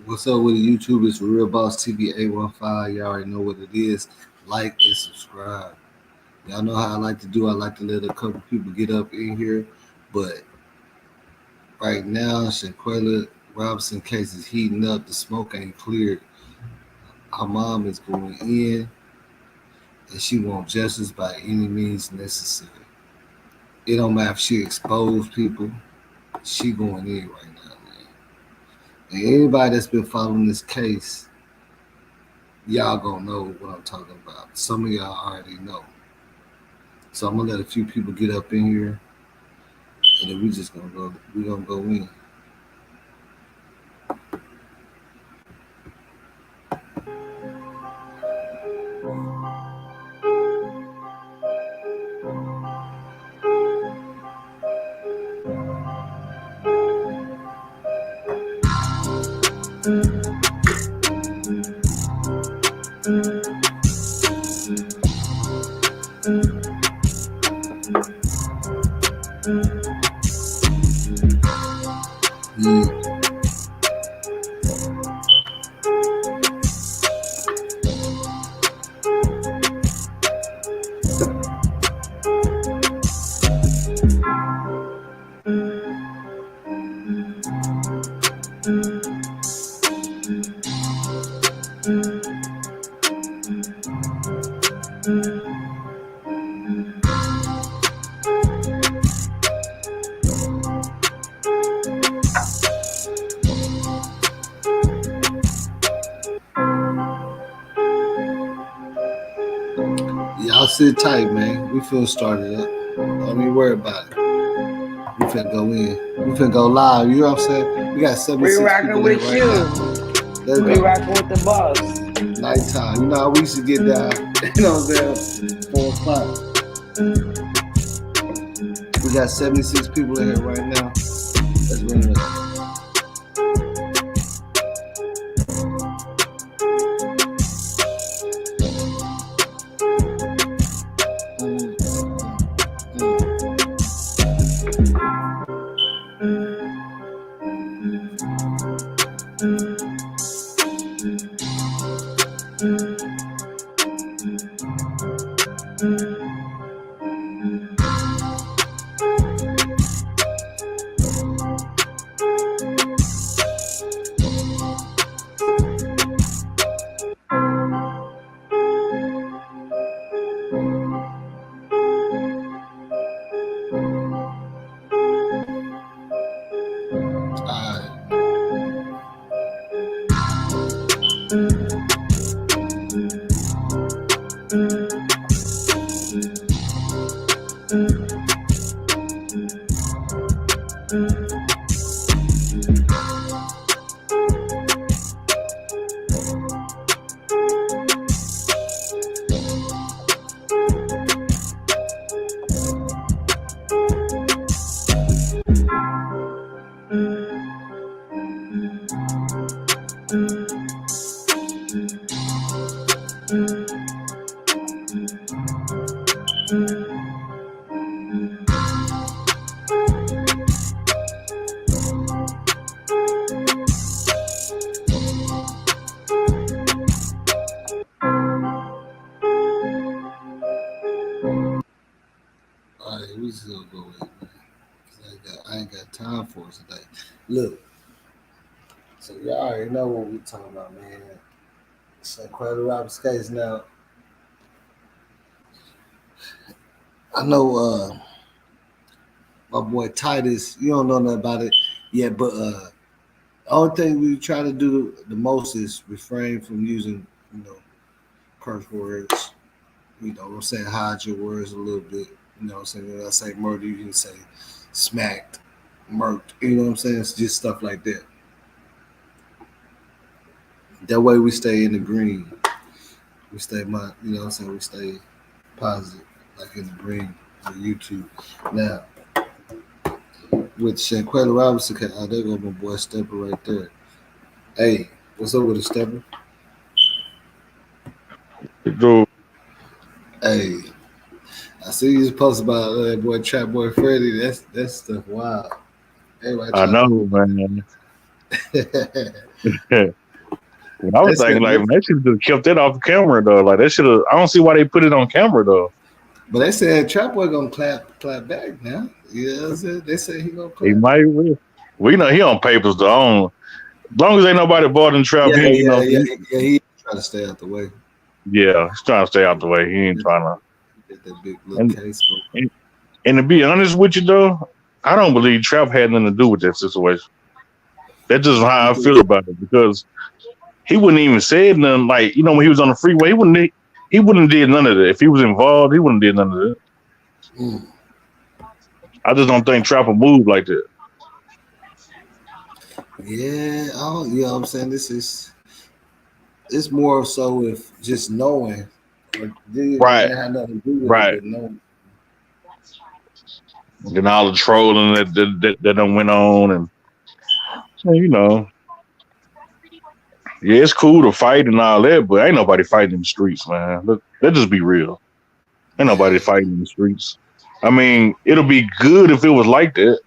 What's up with the YouTube? It's Real Boss TV 815. Y'all already know what it is. Like and subscribe. Y'all know how I like to do. I like to let a couple people get up in here. But right now, Shanquella Robinson case is heating up. The smoke ain't cleared. Our mom is going in, and she wants justice by any means necessary. It don't matter if she exposed people. She going in right now, man. And anybody that's been following this case, y'all gonna know what I'm talking about. Some of y'all already know. So I'm gonna let a few people get up in here, and then we just gonna go. We gonna go in. Yeah. Y'all sit tight, man. We feel started up. Don't even worry about it. We finna go in. We finna go live. You know what I'm saying? We got We 76 rocking people with in right you. now. Let's We go. rocking with the boss. Nighttime. You know how we used to get down. You know what I'm saying? 4 o'clock. We got 76 people in here right now. Let's run it up. Alright, we just gonna go in, man. 'Cause I ain't got time for it today. Look, so y'all already know what we talking about, man. Shanquella Robinson case now. I know my boy Titus, you don't know nothing about it yet, but the only thing we try to do the most is refrain from using, curse words. You know what I'm saying? Hide your words a little bit. You know what I'm saying? When I say murder, you can say smacked, murked. You know what I'm saying? It's just stuff like that. That way we stay in the green. We stay you know what I'm saying? We stay positive, like in the green on YouTube. Now, with Shanquella Robinson, oh, there go my boy Stepper right there. Hey, what's up with the Stepper? Dude, Hey, I see you just post about that boy Trap Boy Freddy. That's stuff wild. Everybody I trying to know, talk about that. man. And I was They thinking, said, like, man, they should have just kept that off camera, though. Like, they should have. I don't see why they put it on camera, though. but they said Trap Boy gonna clap back now. You know what I'm saying? They said he gonna He clap. might will. We know he on papers, though. As long as ain't nobody bought in trap, Yeah, he, you know, yeah. He trying to stay out the way. yeah, he's trying to stay out the way. He ain't Get trying to. that big little And, case going. and and to be honest with you, though, I don't believe Trap had nothing to do with that situation. That's just how I feel about it because he wouldn't even said nothing. Like, you know, when he was on the freeway, he wouldn't did none of that. If he was involved, he wouldn't did none of that. Mm. I just don't think Trap would move like that. Yeah, you know what I'm saying? It's more so with just knowing, or Right, they had nothing to do with it, right. but knowing. Then all the trolling that done went on, and you know, yeah, it's cool to fight and all that, but ain't nobody fighting in the streets, man. Let's just be real. Ain't nobody fighting in the streets. I mean, it'll be good if it was like that,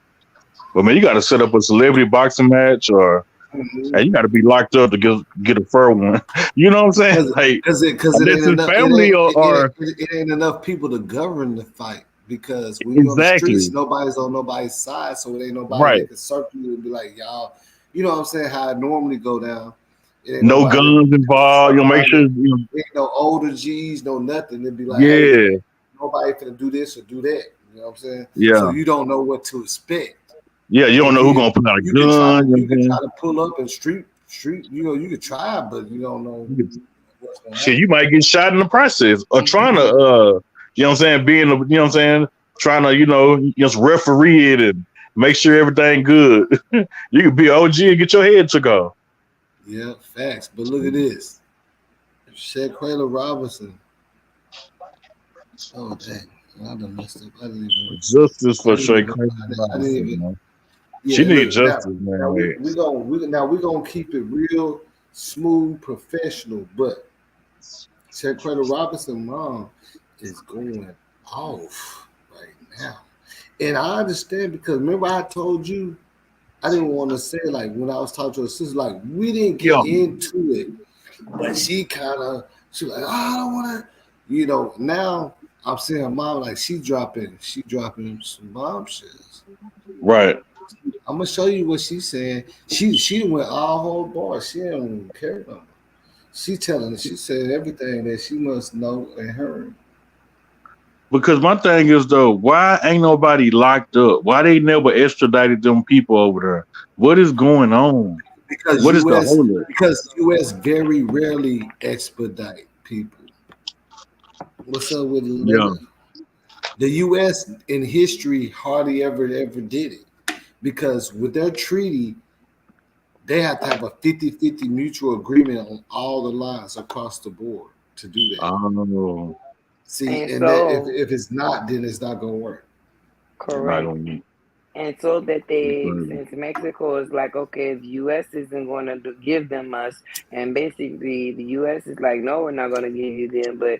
but man, you got to set up a celebrity boxing match, or and you got to be locked up to get a fur one. You know what I'm saying? Like, Because it unless ain't it's enough. family or It ain't enough people to govern the fight. Because when you're on the streets, exactly nobody's on nobody's side, so it ain't nobody right. that can circle you and be like, y'all. You know what I'm saying? How it normally go down. It ain't No nobody guns that involved. You'll make sure. circle. Ain't no older G's, no nothing. It'd be like, hey, Yeah, nobody finna do this or do that. You know what I'm saying? So yeah, you don't know what to expect. yeah. You don't And know who's then gonna put out a you can try to gun. You know what I'm pull up and street. You know, you could try, but you don't know saying? what's gonna Shit, happen. you might get shot in the process or trying to, you know what I'm saying, being, you know what I'm saying, trying to, just referee it and make sure everything good. You could be OG and get your head took off. Yeah, facts. But look at this. Shanquella Robinson. Oh dang. I done messed up. Justice for Shay Crazy I didn't Robinson, even man. She yeah, need look justice, now we man. we gonna keep it real smooth, professional, but Shanquella Robinson mom is going off right now. And I understand because remember I told you I didn't want to say like when I was talking to her sister, like we didn't Yeah, get into it, but she like, oh, I don't wanna now I'm seeing her mom like she dropping some bombshells. right. I'm gonna show you what she's saying. She went all whole bar. She don't care no more. She said everything that she must know and heard. Because my thing is though, why ain't nobody locked up? Why they never extradited them people over there? What is going on? Because What is the US holdup? because US very rarely expedite people. What's up with Yeah, the US in history hardly ever did it. Because with their treaty, they have to have a 50-50 mutual agreement on all the lines across the board to do that. oh, See, And and that so, if it's not, then it's not gonna work. it's not correct. gonna be. And so that It's they, crazy. since Mexico is like, okay, if US isn't going to give them us, and basically the US is like, no, we're not going to give you them, but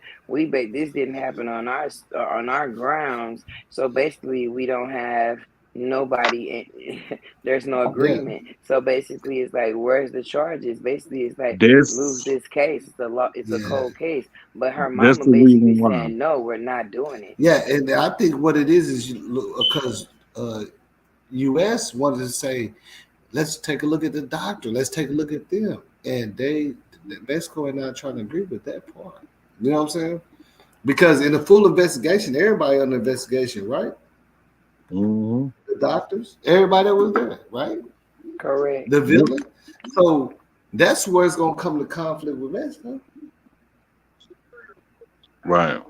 this didn't happen on our grounds, so basically we don't have nobody. There's no Yeah, agreement. So basically, it's like, where's the charges? Basically, it's like lose That's this case. It's a law. It's a yeah, cold case. But her that's mama the basically reason why. saying, no, we're not doing it. yeah. And I think what it is because U.S. wanted to say, let's take a look at the doctor. Let's take a look at them, and Mexico are not trying to agree with that part. You know what I'm saying? Because in the full investigation, everybody under investigation, right? Hmm. The doctors, everybody that was there, right? Correct. The Yep. villain. So that's where it's gonna come to conflict with Mexico. Right.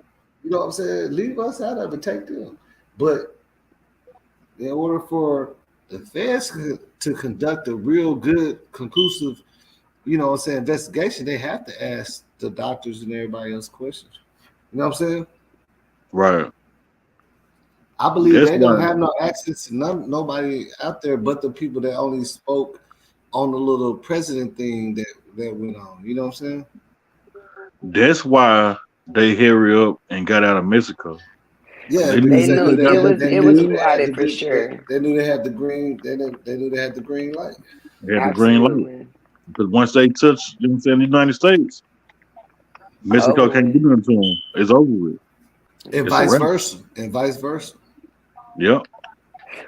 You know what I'm saying? Leave us out of it, take them. But in order for the feds to conduct a real good, conclusive, what I'm saying, investigation, they have to ask the doctors and everybody else questions. You know what I'm saying? Right. I believe That's they don't why. have no access to nobody out there but the people that only spoke on the little president thing that went on. You know what I'm saying? That's why they hurry up and got out of Mexico. Yeah, They They because knew knew they got that. it was plotted for sure. they knew they had the green they knew they had the green light. They had the green light. Absolutely. Because once they touch, you know what I'm saying, the United States, Mexico Over can't do with. nothing to them. It's over with. And It's a vice wrap. versa. And vice versa. Yep.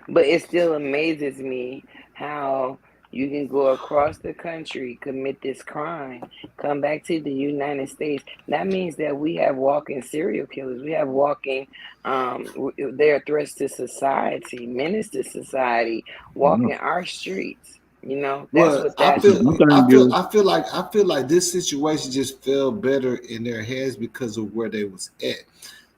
But it still amazes me how you can go across the country, commit this crime, come back to the United States. That means that we have walking serial killers. We have walking, they are threats to society, menace to society, Yeah. walking our streets. You know, that's Well, what that My shows. thing is, I feel like this situation just fell better in their hands because of where they was at.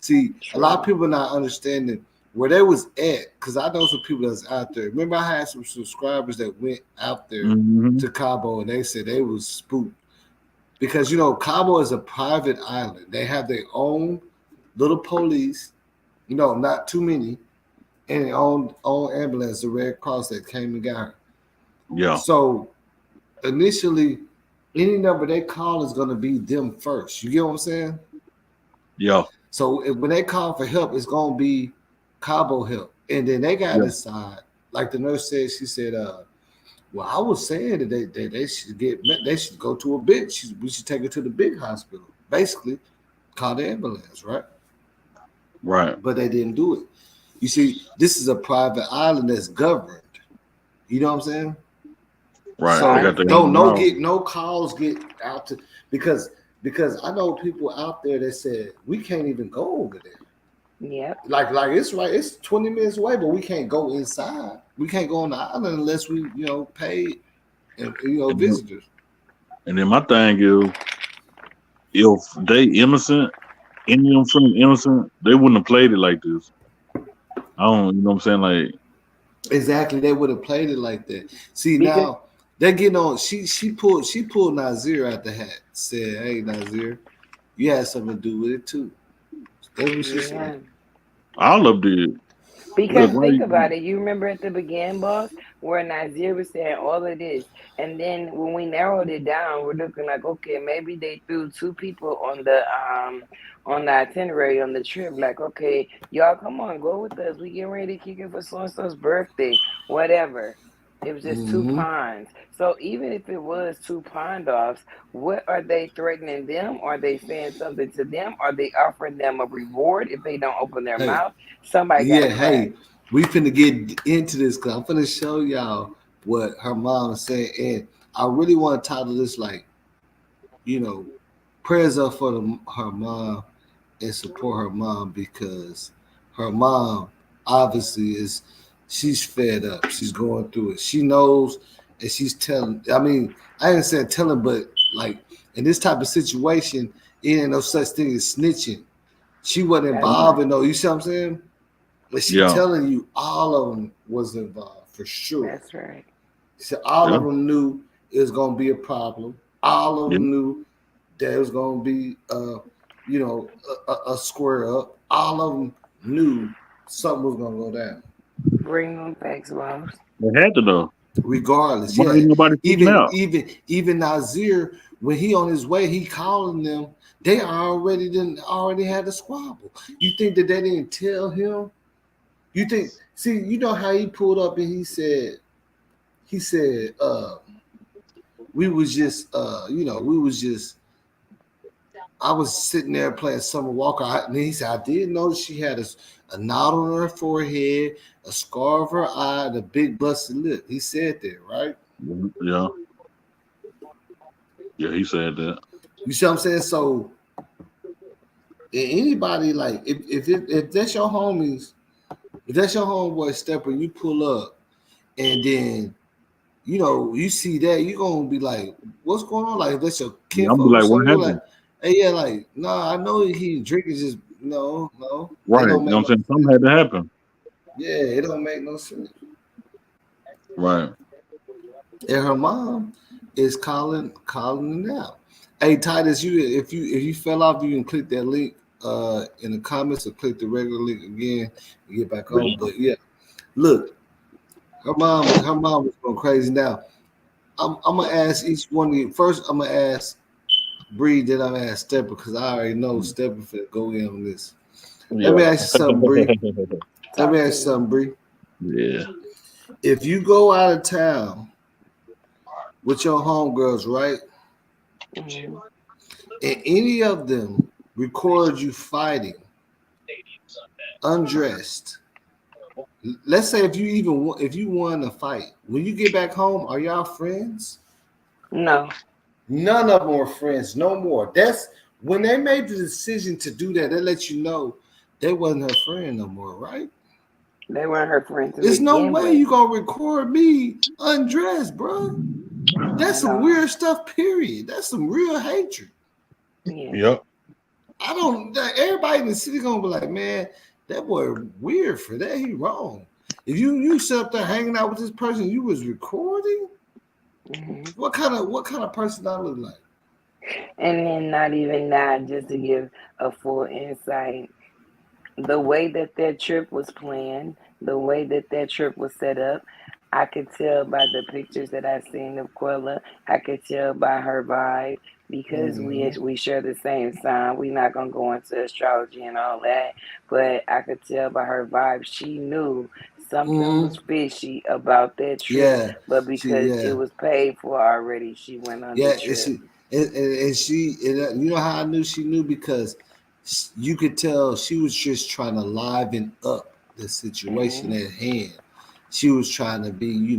See, a lot of True. people not understanding where they was at because I know some people that's out there. Remember, I had some subscribers that went out there mm-hmm. to Cabo and they said they was spooked because you know Cabo is a private island. They have their own little police. You know, not too many, and their own ambulance, the Red Cross that came and got her. Yeah. So initially, any number they call is going to be them first. You get what I'm saying? Yeah. So when they call for help, it's going to be Cabo help, and then they got to Yeah. decide. Like the nurse said, she said, "Well, I was saying that they should they should go to a big, we should take her to the big hospital, basically, call the ambulance, right?" Right. But they didn't do it. You see, this is a private island that's governed. You know what I'm saying? Right. I They So got their understand. own laws. no calls get out to because I know people out there that said we can't even go over there. Yep. Like it's right, it's 20 minutes away, but we can't go inside. We can't go on the island unless we pay and And then, visitors. and then my thing is, if they innocent, any of them friends innocent, they wouldn't have played it like this. I don't, you know what I'm saying? Like, Exactly, they would have played it like that. See Because now they're getting on. She pulled Nazir out the hat. Said, "Hey Nazir, you had something to do with it too." That's what she said. yeah. all of did. Because Because why? think about it, you remember at the beginning, boss, where Nazir was saying all of this, and then when we narrowed it down, we're looking like, okay, maybe they threw two people on the itinerary on the trip. Like, okay, y'all, come on, go with us. We getting ready to kick it for so and so's birthday, whatever. It was just two Mm-hmm. ponds. So even if it was two pond offs, what are they threatening them? Are they saying something to them? Are they offering them a reward if they don't open their Hey, mouth? Somebody got yeah, to crack. hey, we finna get into this because I'm finna show y'all what her mom said, and I really want to title this like, you know, prayers up for her mom and support her mom because her mom obviously she's fed up. She's going through it. She knows, and she's telling. I mean, I ain't saying telling, but like in this type of situation, it ain't no such thing as snitching. She wasn't That's involved right. in no. You see what I'm saying? But she Yeah. telling you all of them was involved for sure. That's right. She said all Yeah. of them knew it was gonna be a problem. All of Yeah. them knew that it was gonna be a square up. All of them knew something was gonna go down. Bring them facts, boss. They had to know. Regardless, Why yeah. ain't nobody speaking Even out? even even Nazir, when he on his way, he calling them. They already had the squabble. You think that they didn't tell him? You think? See, you know how he pulled up and he said, we was just we was just I was sitting there playing Summer Walker. And he said, I did notice she had a knot on her forehead, a scar of her eye, and a big busted lip. He said that, right? Yeah. Yeah. He said that. You see what I'm saying? So anybody like if that's your homies, if that's your homeboy stepper, you pull up and then you see that, you're gonna be like, what's going on? Like, if that's your Yeah. I'm be kinfolk or like, what something, you're like, happened? hey, yeah, like, nah, I know he drinking, just no, Right. it You don't know make what I'm no saying? sense. Something had to happen. Yeah, it don't make no sense. Right. And her mom is calling it out. Hey Titus, if you fell off, you can click that link in the comments or click the regular link again and get back on. But yeah, look, her mom was going crazy. Now I'm gonna ask each one of you first. I'm gonna ask Bree, then I'm gonna ask Stepper because I already know Stepper finna go in on this. Let me Yeah. ask you something, Bree. Let me Talk ask to you me. something, Bree. Yeah. If you go out of town with your homegirls, right? Mm-hmm. And any of them record you fighting, undressed. Let's say if you won a fight, when you get back home, are y'all friends? No, None of them are friends, no more. That's when they made the decision to do that. They let you know they wasn't her friend no more, right? they weren't her friends to There's no begin way with. you gonna record me undressed, bro. Not That's at some all. weird stuff. Period. That's some real hatred. Yes. Yep. I don't. Everybody in the city gonna be like, man, that boy weird for that. He wrong. If you sit up there hanging out with this person, you was recording. Mm-hmm. What kind of person I look like? And then not even that, just to give a full insight, the way that trip was planned, the way that trip was set up, I could tell by the pictures that I seen of Quilla. I could tell by her vibe because Mm-hmm. we share the same sign. We're not gonna go into astrology and all that, but I could tell by her vibe. She knew something Mm-hmm. was fishy about that trip, Yeah. but She. because it Yeah. was paid for already, she went on the Yeah. And trip. she. And she. You know how I knew she knew because you could tell she was just trying to liven up the situation Mm-hmm. at hand. She was trying to be,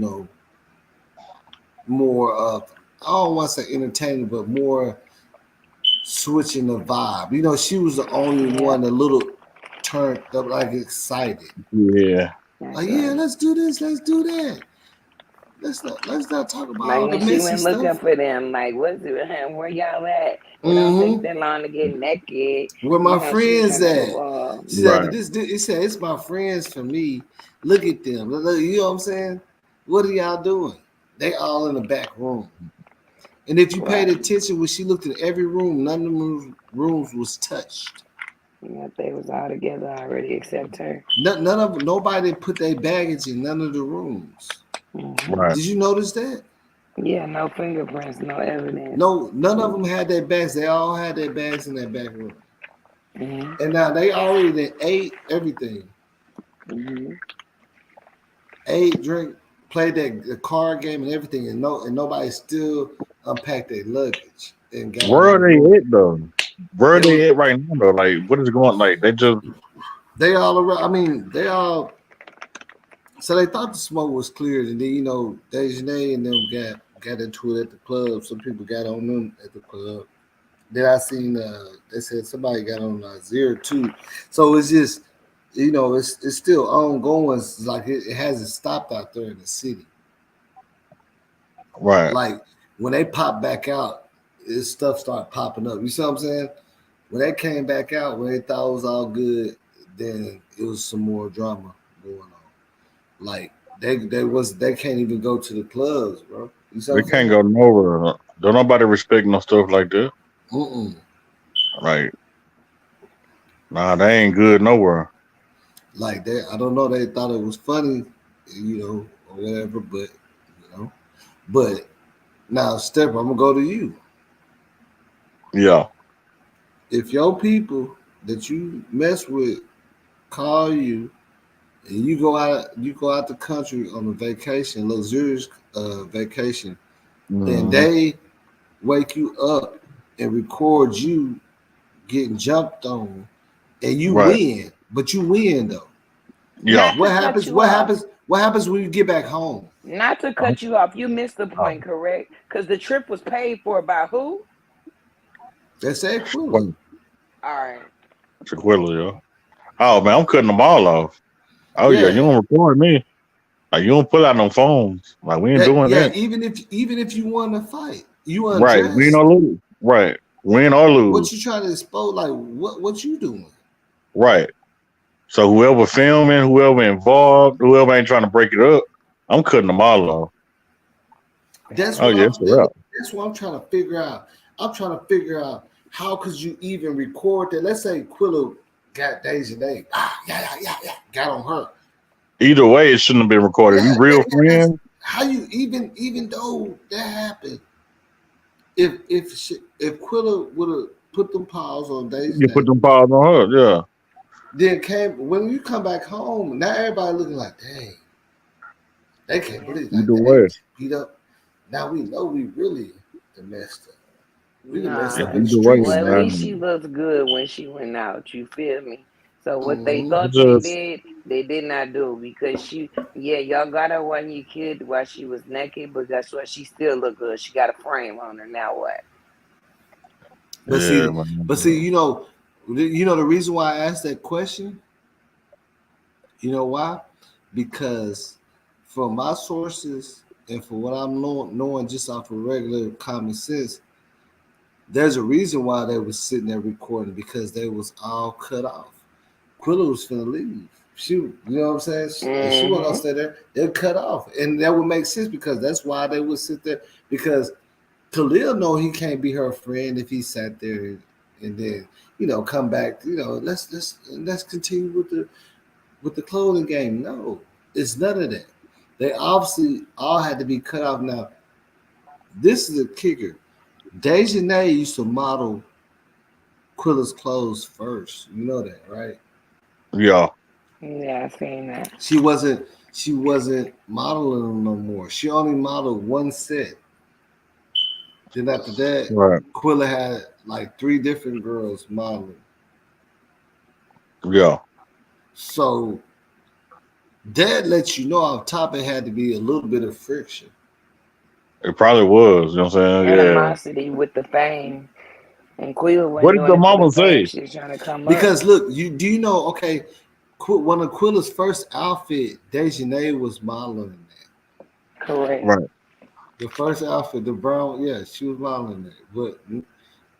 more of, I don't want to say entertaining, but more switching the vibe. She was the only Yeah, one a little turned up, like excited. Yeah. that's Like, yeah, right. let's do this, let's do that. Let's not talk about Like all the when she messy went looking stuff. for them, like what's it, where y'all at? It don't take Mm-hmm. that long to get naked. Where my She was friends trying to prove at? all. She said, Right. It said, it's my friends for me. Look at them. You know what I'm saying? What are y'all doing? They all in the back room. And if you paid Right. attention, when she looked at every room, none of the rooms was touched. Yeah, they was all together already except her. Nobody put their baggage in none of the rooms. Hmm. Right. Did you notice that? Yeah, no fingerprints, no evidence. No, none of Mm-hmm. them had their bags. They all had their bags in that back room. Mm-hmm. And now they already done ate everything. Ate, drink, played that the card game and everything, and nobody still unpacked their luggage and got in Where their are room. they at though? Where are It was they at right now though? Like, what is going? Like, they just they all around. I mean, they all. So they thought the smoke was cleared, and then Dejanay and them got into it at the club. Some people got on them at the club. Then I seen they said somebody got on 02. So it's just it's still ongoing. It's like it hasn't stopped out there in the city. right. Like when they pop back out, this stuff start popping up. You see what I'm saying? When they came back out, when they thought it was all good, then it was some more drama going on. Like they can't even go to the clubs, bro. You see what They I'm can't saying? go nowhere. Don't nobody respect no stuff like that. Mm-mm. Like, nah, they ain't good nowhere. Like I don't know. They thought it was funny, or whatever. But now, Stepper, I'm gonna go to you. Yeah. If your people that you mess with call you and you go out the country on a vacation, luxurious vacation, and Hmm. they wake you up and record you getting jumped on, and you Right. win, but you win though. Yeah. Not to What cut happens? you What off. happens? What happens when you get back home? Not to cut you off. You missed the point, correct? Because the trip was paid for by who? They say Aquila. Well, All right. Shaquilla, yeah. Oh man, I'm cutting them all off. Oh yeah, you Yeah, don't record me. Like, you don't pull out no phones. Like, we ain't doing yeah. that. Even if you won a fight, you Right. Win or undressed. lose. Right. Win or What lose. you trying to expose? Like what you doing? Right. So whoever filming, whoever involved, whoever ain't trying to break it up, I'm cutting them all off. That's Oh what yeah, I'm. it's a wrap. That's what I'm trying to figure out. I'm trying to figure out how could you even record that? Let's say Quilla got Deja Day. Yeah. Got on her. Either way, it shouldn't have been recorded. If you real Yeah. That's friends, how you even though that happened. If Quilla would have put them paws on Deja you Day, put them paws on her. Yeah. then came when you come back home, now everybody looking like, dang, they can't Yeah. believe like Either that. They way. beat up. Now we know we really done messed up. We done messed Yeah, up in No. the either way, Well, streets at now. least she man. looks good when she went out. You feel me? So what they Hmm. I thought just they did not do because yeah, y'all got her when you kid while she was naked, but guess what? She still look good. She got a frame on her. Now what? But yeah, see, but see, man. the reason why I asked that question, you know why? Because from my sources and from what I'm knowing just off of regular common sense, there's a reason why they was sitting there recording because they was all cut off. Quilla was finna leave. You know what I'm saying? And she wasn't gonna Mm-hmm. stay there. They're cut off, and that would make sense because that's why they would sit there. Because Khalil know he can't be her friend if he sat there and then come back. Let's continue with the clothing game. No, it's none of that. They obviously all had to be cut off. Now this is a kicker. Dejanay used to model Quilla's clothes first. You know that, right? Yeah, Yeah, I seen that. She wasn't modeling them no more. She only modeled one set. Then after that, right. Quilla had like three different girls modeling. Yeah, So that lets you know off top it had to be a little bit of friction. it probably was. You know what I'm saying? Yeah. Animosity with the fame. And Quila What wasn't did doing the it for the mama fame. say? She was trying to come up. Because look, you do you know, okay, one of Quilla's first outfit, Dejanay was modeling that. Correct. Right, The first outfit, the brown, yeah, she was modeling that. But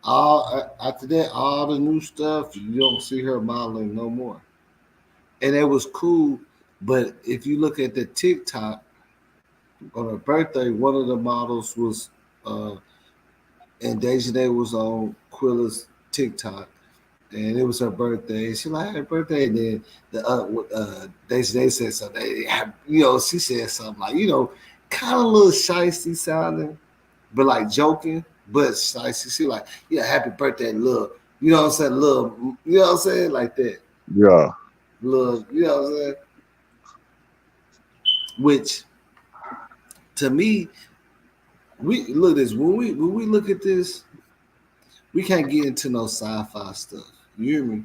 all after that, all the new stuff, you don't see her modeling no more. And it was cool. But if you look at the TikTok on her birthday, one of the models was uh and Dejanay was on Quilla's TikTok, and it was her birthday. She like happy birthday, and then Dejanay said something. She said something like kind of a little shysty sounding, but like joking, but shysty. She like happy birthday, little. You know what I'm saying, little. You know what I'm saying, like that, yeah, little. You know what I'm saying, which to me, we look at this when we look at this, we can't get into no sci-fi stuff. You hear me?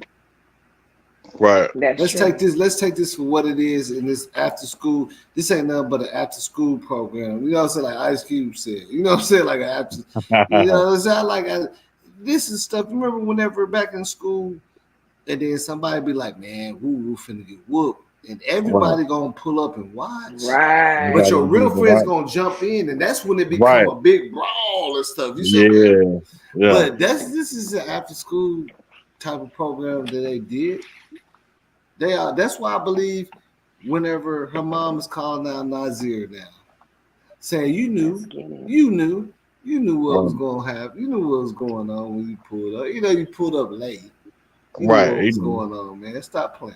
right, That's Let's take true. this. Let's take this for what it is in this after school. This ain't nothing but an after school program. You know what I'm saying? Like Ice Cube said. You know what I'm saying? Like an after. You know, it's not like this is stuff. Remember whenever back in school, and then somebody be like, "Man, woo finna get whooped," and right. everybody gonna pull up and watch. But Right. your Everybody real do the friends right, gonna jump in, and that's when it become right. a big brawl and stuff. You see what I'm saying? Yeah, yeah, But this is an after school type of program that they did. They are. That's why I believe whenever her mom is calling out Nazir now, saying Let's get it. you knew, you knew what was right, going to happen, you knew what was going on when you pulled up. You pulled up late. You knew right. what was going on, man. Stop playing.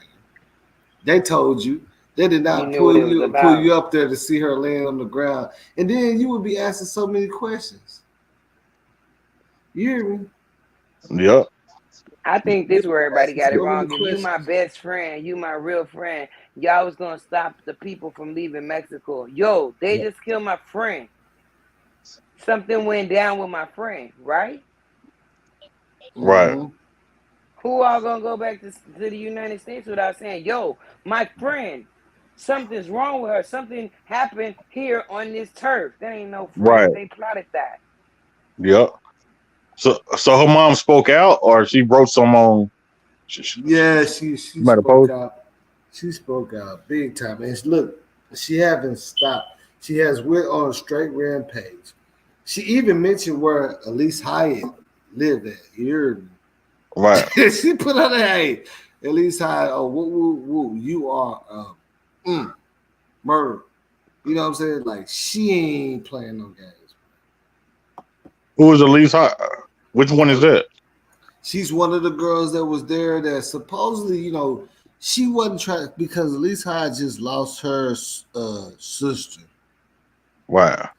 They told you. They did You not knew what it was pull about. you up there to see her laying on the ground, and then you would be asking so many questions. You hear me? Yep, I think You this where everybody asking got it so many wrong. If you my questions. best friend, you my real friend, y'all was gonna stop the people from leaving Mexico. Yo, they just killed my friend. Something went down with my friend, right? right, Mm-hmm. Who all gonna go back to the United States without saying, yo, my friend, something's wrong with her. Something happened here on this turf. That ain't no friends. right. They plotted that. Yep. So her mom spoke out, or she wrote some on. She Yeah, she might have spoke posted. out. She spoke out big time. And look, she haven't stopped. She has went on a straight rampage. She even mentioned where Elise Hyatt lived at. You heard Right, me? She put on a hey, Elise Hyatt. Oh, woo, woo, woo. You are murder. You know what I'm saying? Like she ain't playing no games. who was the least hot? Which one is that? She's one of the girls that was there that supposedly, she wasn't trying because Elise Hyatt just lost her sister. Right,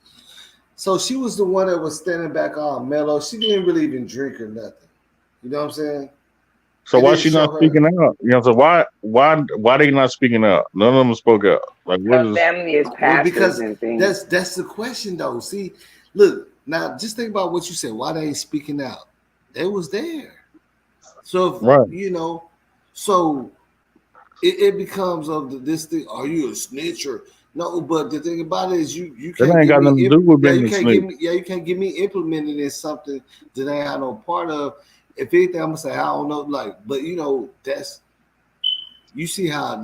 So she was the one that was standing back all mellow. She didn't really even drink or nothing. You know what I'm saying? So It why didn't she not show her. speaking out? You know, so why they not speaking out? None of them spoke out. Like what Her is family is Well, pastors because and things. that's the question though. See, look now, just think about what you said. Why they ain't speaking out? They was there. So if, right? so it becomes of this thing. Are you a snitch or no? But the thing about it is you That can't ain't give got me nothing to do with yeah being you a can't give snitch. me you can't give me implemented in something that I ain't have no part of. If anything, I'm gonna say I don't know. Like, but that's you see how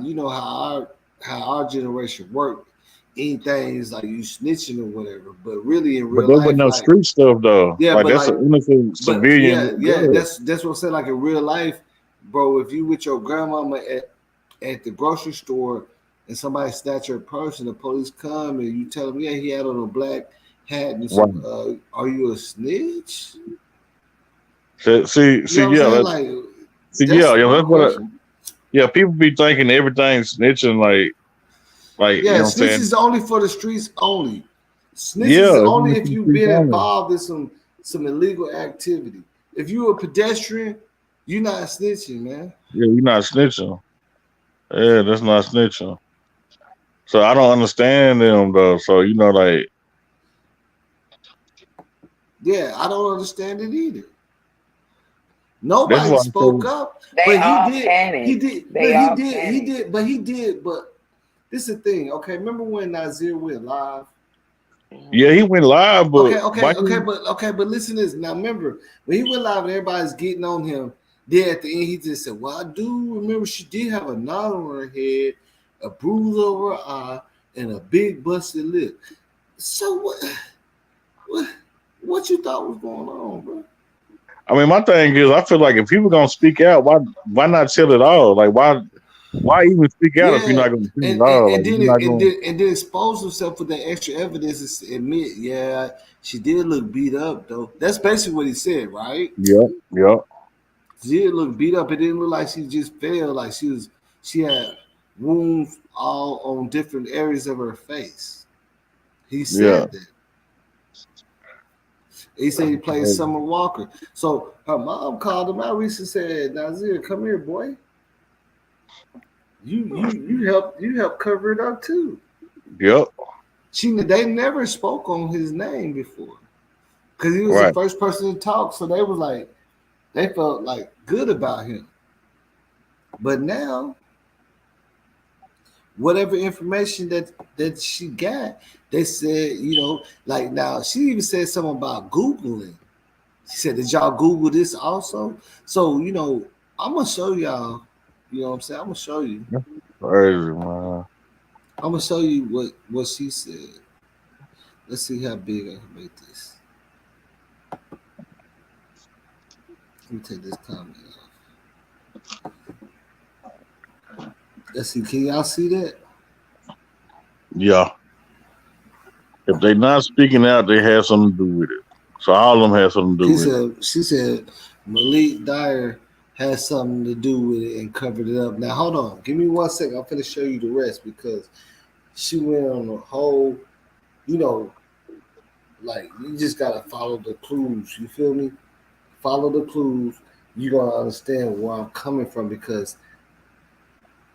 how our generation work. Anything is like you snitching or whatever, but really in But real there was life, no like street stuff though. yeah, Like but that's an like innocent but civilian. yeah, Good. that's what I'm saying. Like in real life, bro, if you with your grandmama at the grocery store and somebody snatch your purse and the police come and you tell them, yeah, he had on a black hat and Right. some, are you a snitch? See, You know what I'm yeah, saying? Like yeah, that's my that's what. question. Yeah, people be thinking everything's snitching. Like you Yeah, know what I'm snitch saying? is only for the streets only. Snitch is Yeah, it's only only if for the you've streets been only. involved in some illegal activity. If you're a pedestrian, you're not snitching, man. Yeah, you're not snitching. Yeah, that's not snitching. So I don't understand them though. So like Yeah, I don't understand it either. that's Nobody why I spoke say, up, They but he all did. He panicked. did. They Look, he all did. He panicked. did. But he did. But this is the thing. Okay, remember when Nazir went live? Mhm. yeah, he went live, but why? But listen to this. Now remember when he went live and everybody's getting on him. Then at the end he just said, "Well, I do remember she did have a knot on her head, a bruise over her eye, and a big busted lip." So what? What you thought was going on, bro? I mean, my thing is, I feel like if people gonna speak out, why not tell it all? Like why even speak out if you're Yeah, not gonna tell it all? Like if you're not gonna. and then expose himself with that extra evidence to admit, yeah, she did look beat up though. That's basically what he said, right? Yep, yep, She did look beat up. It didn't look like she just fell. Like she had wounds all on different areas of her face. He yeah. said that. He said he played Summer Walker. So her mom called him out recently and said, Nazir, come here, boy. You help cover it up too. Yep, They never spoke on his name before because he was the right. first person to talk. So they felt like good about him. But now, whatever information that she got, they said like now she even said something about googling. She said, "Did y'all Google this also?" So I'm gonna show y'all. You know what I'm saying? I'm gonna show you. That's crazy, man. I'm gonna show you what she said. Let's see how big I can make this. Let me take this comment off. Let's see. Can y'all see that? Yeah. If they not speaking out, they have something to do with it. So all of them have something to do with it. She said Malik Dyer has something to do with it and covered it up. Now hold on. Give me 1 second. I'm gonna show you the rest because she went on a whole, you know, like you just gotta follow the clues. You feel me? Follow the clues. You're gonna understand where I'm coming from because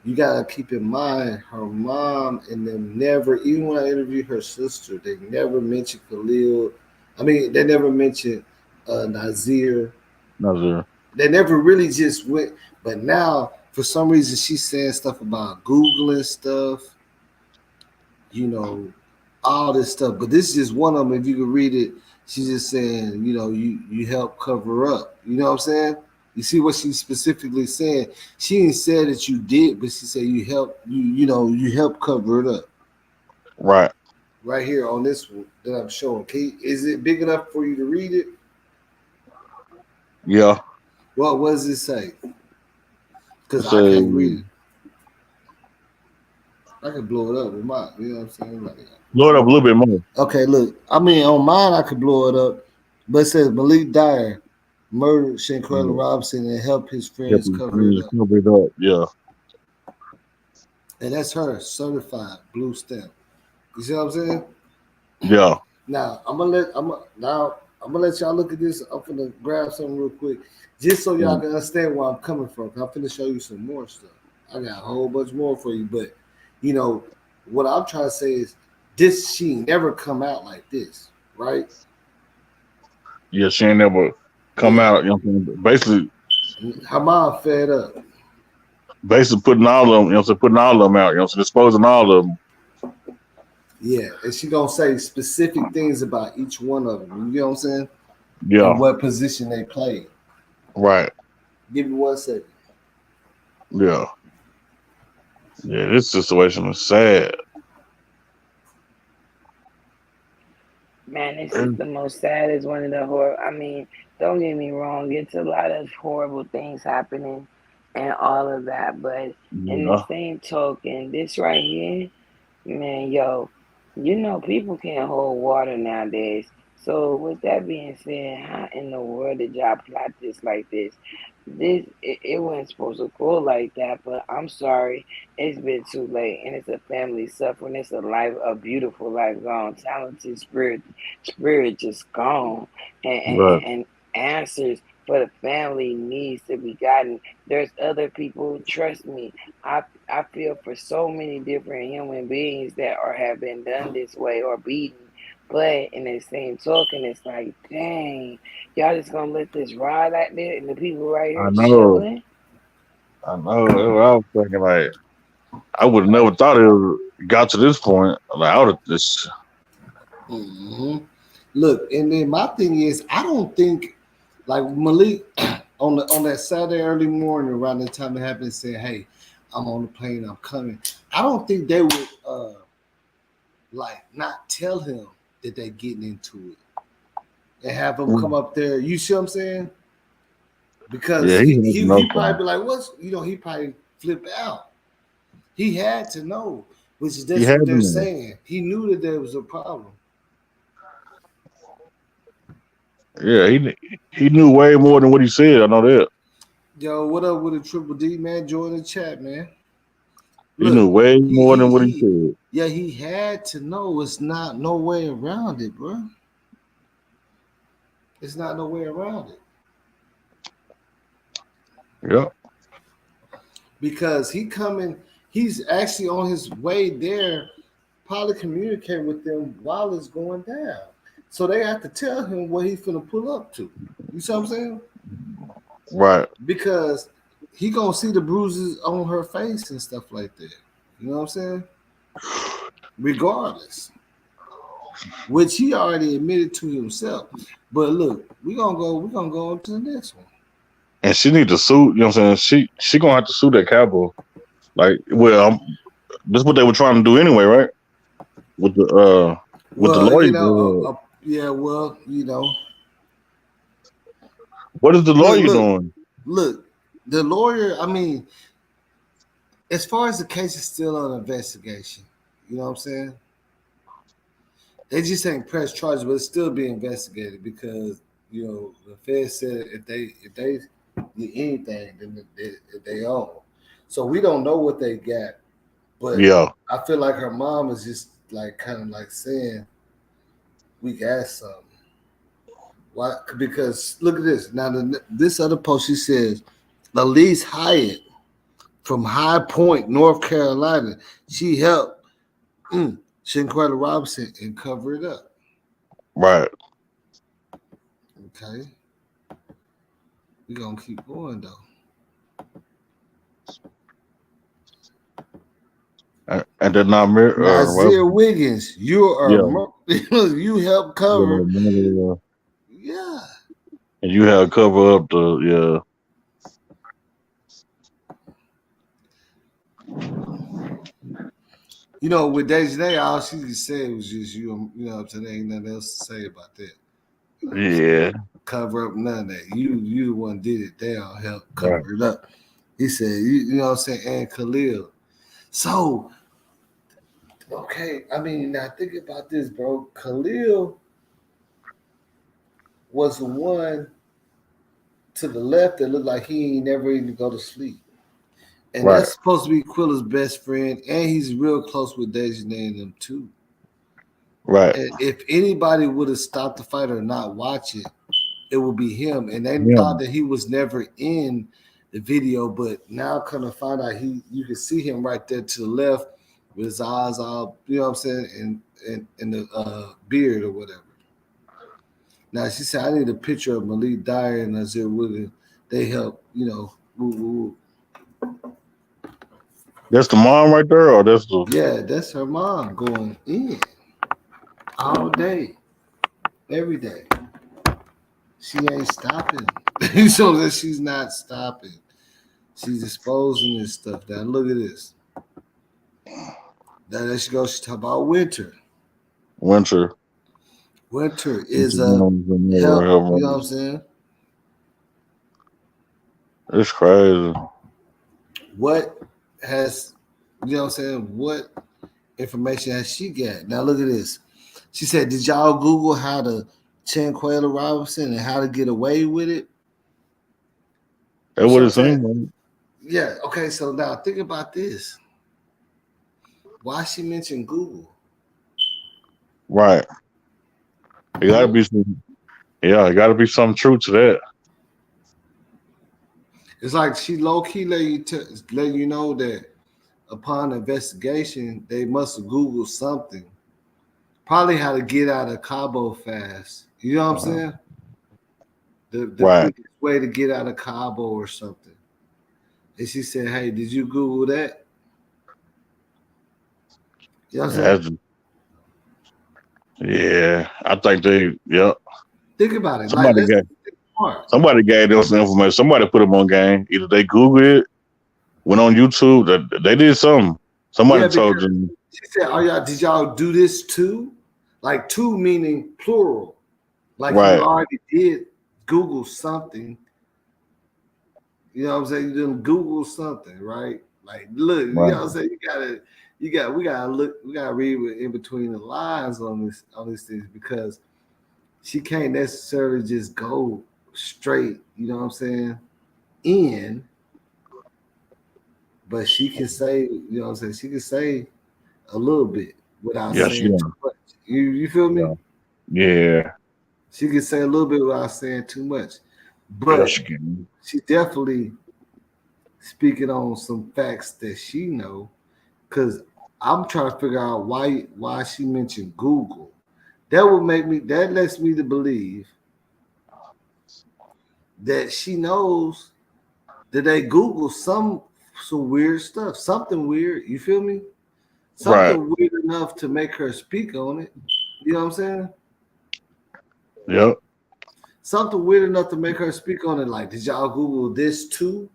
you gotta keep in mind her mom and them never, even when I interviewed her sister, they never mentioned Khalil. I mean, they never mentioned Nazir. Nazir. They never really just went. But now, for some reason, she's saying stuff about Googling stuff, you know, all this stuff. But this is just one of them. If you could read it, she's just saying, you help cover up. You know what I'm saying? You see what she specifically said. She didn't say that you did, but she said you help cover it up. Right. Right here on this one that I'm showing. Is it big enough for you to read it? Yeah. What does it say? Because It's I a can't read it. I can blow it up with mine. You know what I'm saying? Like, blow it up a little bit more. okay, look. I mean, on mine, I could blow it up, but it says Malik Dyer murdered Shanquella Yeah. Robinson and helped his Help friends his cover it friends up. cover it up. Yeah. And that's her certified blue stamp. You see what I'm saying? Yeah. Now, now I'm gonna let y'all look at this. I'm gonna grab something real quick, just so y'all can understand where I'm coming from. I'm gonna show you some more stuff. I got a whole bunch more for you, but you know what I'm trying to say is this she never come out like this, right? Yeah, she ain't never come Yeah, out. You know, what I'm saying? her mom fed up. Basically putting all of them. You know, so putting all of them out. You know, so disposing all of them. Yeah, and she gonna say specific things about each one of them. You know what I'm saying? And Yeah, what position they play. right. Give me 1 second. Yeah, yeah. This situation is sad. Man, this is the most saddest one of the horror. I mean, don't get me wrong, it's a lot of horrible things happening and all of that, but in the Yeah, same token, this right here, man, yo, people can't hold water nowadays. So with that being said, how in the world did y'all plot this like this? It wasn't supposed to go like that, but I'm sorry, it's been too late, and it's a family suffering. It's a beautiful life gone, talented spirit just gone, and and, right. and and answers for the family needs to be gotten. There's other people. Trust me, I feel for so many different human beings that are have been done this way or beaten. But in the same token, it's like, dang, y'all just gonna let this ride like that, and the people right I here know. chilling. I know. That's what I was thinking. Like, I would have never thought got to this point. Like, I would have just. Hmm. Look, and then my thing is, I don't think like Malik on that Saturday early morning around the time it happened, said, "Hey, I'm on the plane, I'm coming." I don't think they would like not tell him that they getting into it and have him come up there. You see what I'm saying? Because Yeah, he had to he know probably something. be like, "What's he probably flip out." He had to know, which is He that's had what to they're know. saying. He knew that there was a problem. Yeah, he knew way more than what he said. I know that. Yo, what up with a triple D man? Join the chat, man. He knew Look, way he more he than what he he said. yeah, he had to know it's not no way around it, bro. It's not no way around it. Yeah, Because he's actually on his way there, probably communicate with them while it's going down. So they have to tell him what he's gonna pull up to. You see what I'm saying? right. Because he gonna see the bruises on her face and stuff like that. You know what I'm saying? Regardless. Which he already admitted to himself. But look, we're gonna go on to the next one. And she need to sue. You know what I'm saying? She gonna have to sue that Cabo. Like, well, this is what they were trying to do anyway, right? With the Well, lawyer. yeah, well, What is the look, lawyer look, doing? look. The lawyer, I mean, as far as the case is still on investigation, you know what I'm saying? They just ain't press charges, but it's still being investigated because the Fed said if they did anything, then they own. So we don't know what they got, but Yeah, I feel like her mom is just like kind of like saying we got something. Why? Because look at this. Now this other post she says, Elise Hyatt from High Point, North Carolina. She helped Shanquella Robinson and cover it up. right. Okay, we gonna keep going though. And then not well, Nazir Wiggins, you are yeah, you help cover. yeah. Yeah, And you have cover up the with Day, all she could say was just today ain't nothing else to say about that. You know what I'm saying? yeah, Cover up none of that. You the one did it. They all help right, cover it up. He said, you know what I'm saying, and Khalil. So, okay, I mean, now think about this, bro. Khalil was the one to the left that looked like he ain't never even go to sleep. And right. that's supposed to be Quilla's best friend, and he's real close with Dejanay and them too. Right. And if anybody would have stopped the fight or not watch it, it would be him. And they Yeah. thought that he was never in the video, but now kind of find out you can see him right there to the left with his eyes all, you know what I'm saying, and the beard or whatever. Now she said, I need a picture of Malik Dyer and Nazir Woodard. They help, woo, woo. That's the mom right there, or that's the Yeah, that's her mom going in all day, every day. She ain't stopping. So that she's not stopping. She's exposing this stuff. Now look at this. Now there she goes. She talk about winter. winter. Winter Winter is a moms in there, help. You know what whatever. I'm saying? It's crazy. What has you know what I'm saying? What information has she got? Now look at this. She said, "Did y'all Google how to Shanquella Robinson and how to get away with it?" That's what So it I'm saying, seems like. yeah. Okay, so now think about this. Why she mentioned Google? Right. It gotta Hmm? be some. Yeah, it gotta be some truth to that. It's like she low key let you know that upon investigation they must have Googled something, probably how to get out of Cabo fast. You know what I'm Uh, saying? The right. quickest way to get out of Cabo or something. And she said, "Hey, did you Google that?" You know what I'm saying? That's, yeah. I think they. Yep. Think about it. Like Somebody let's got. think smart. Somebody gave them some information. Somebody put them on game. Either they Googled it, went on YouTube. They did something. Somebody Yeah, told because them. she said, "Oh y'all, did y'all do this too?" Like two meaning plural. Like you Right. already did Google something. You know what I'm saying? You didn't Google something, right? Like, look, you know Right. what I'm saying? We gotta look, we gotta read in between the lines on these things because she can't necessarily just go straight, you know what I'm saying, in, but she can say, you know what I'm saying, she can say a little bit without Yes. saying Yeah. too much. You feel me? Yeah. Yeah. She can say a little bit without saying too much. Yes. But You can. she definitely speaking on some facts that she know because I'm trying to figure out why she mentioned Google. That lets me to believe that she knows that they Google some weird stuff, something weird. You feel me? Right. Something weird enough to make her speak on it. You know what I'm saying? Yep. Something weird enough to make her speak on it. Like, did y'all Google this too?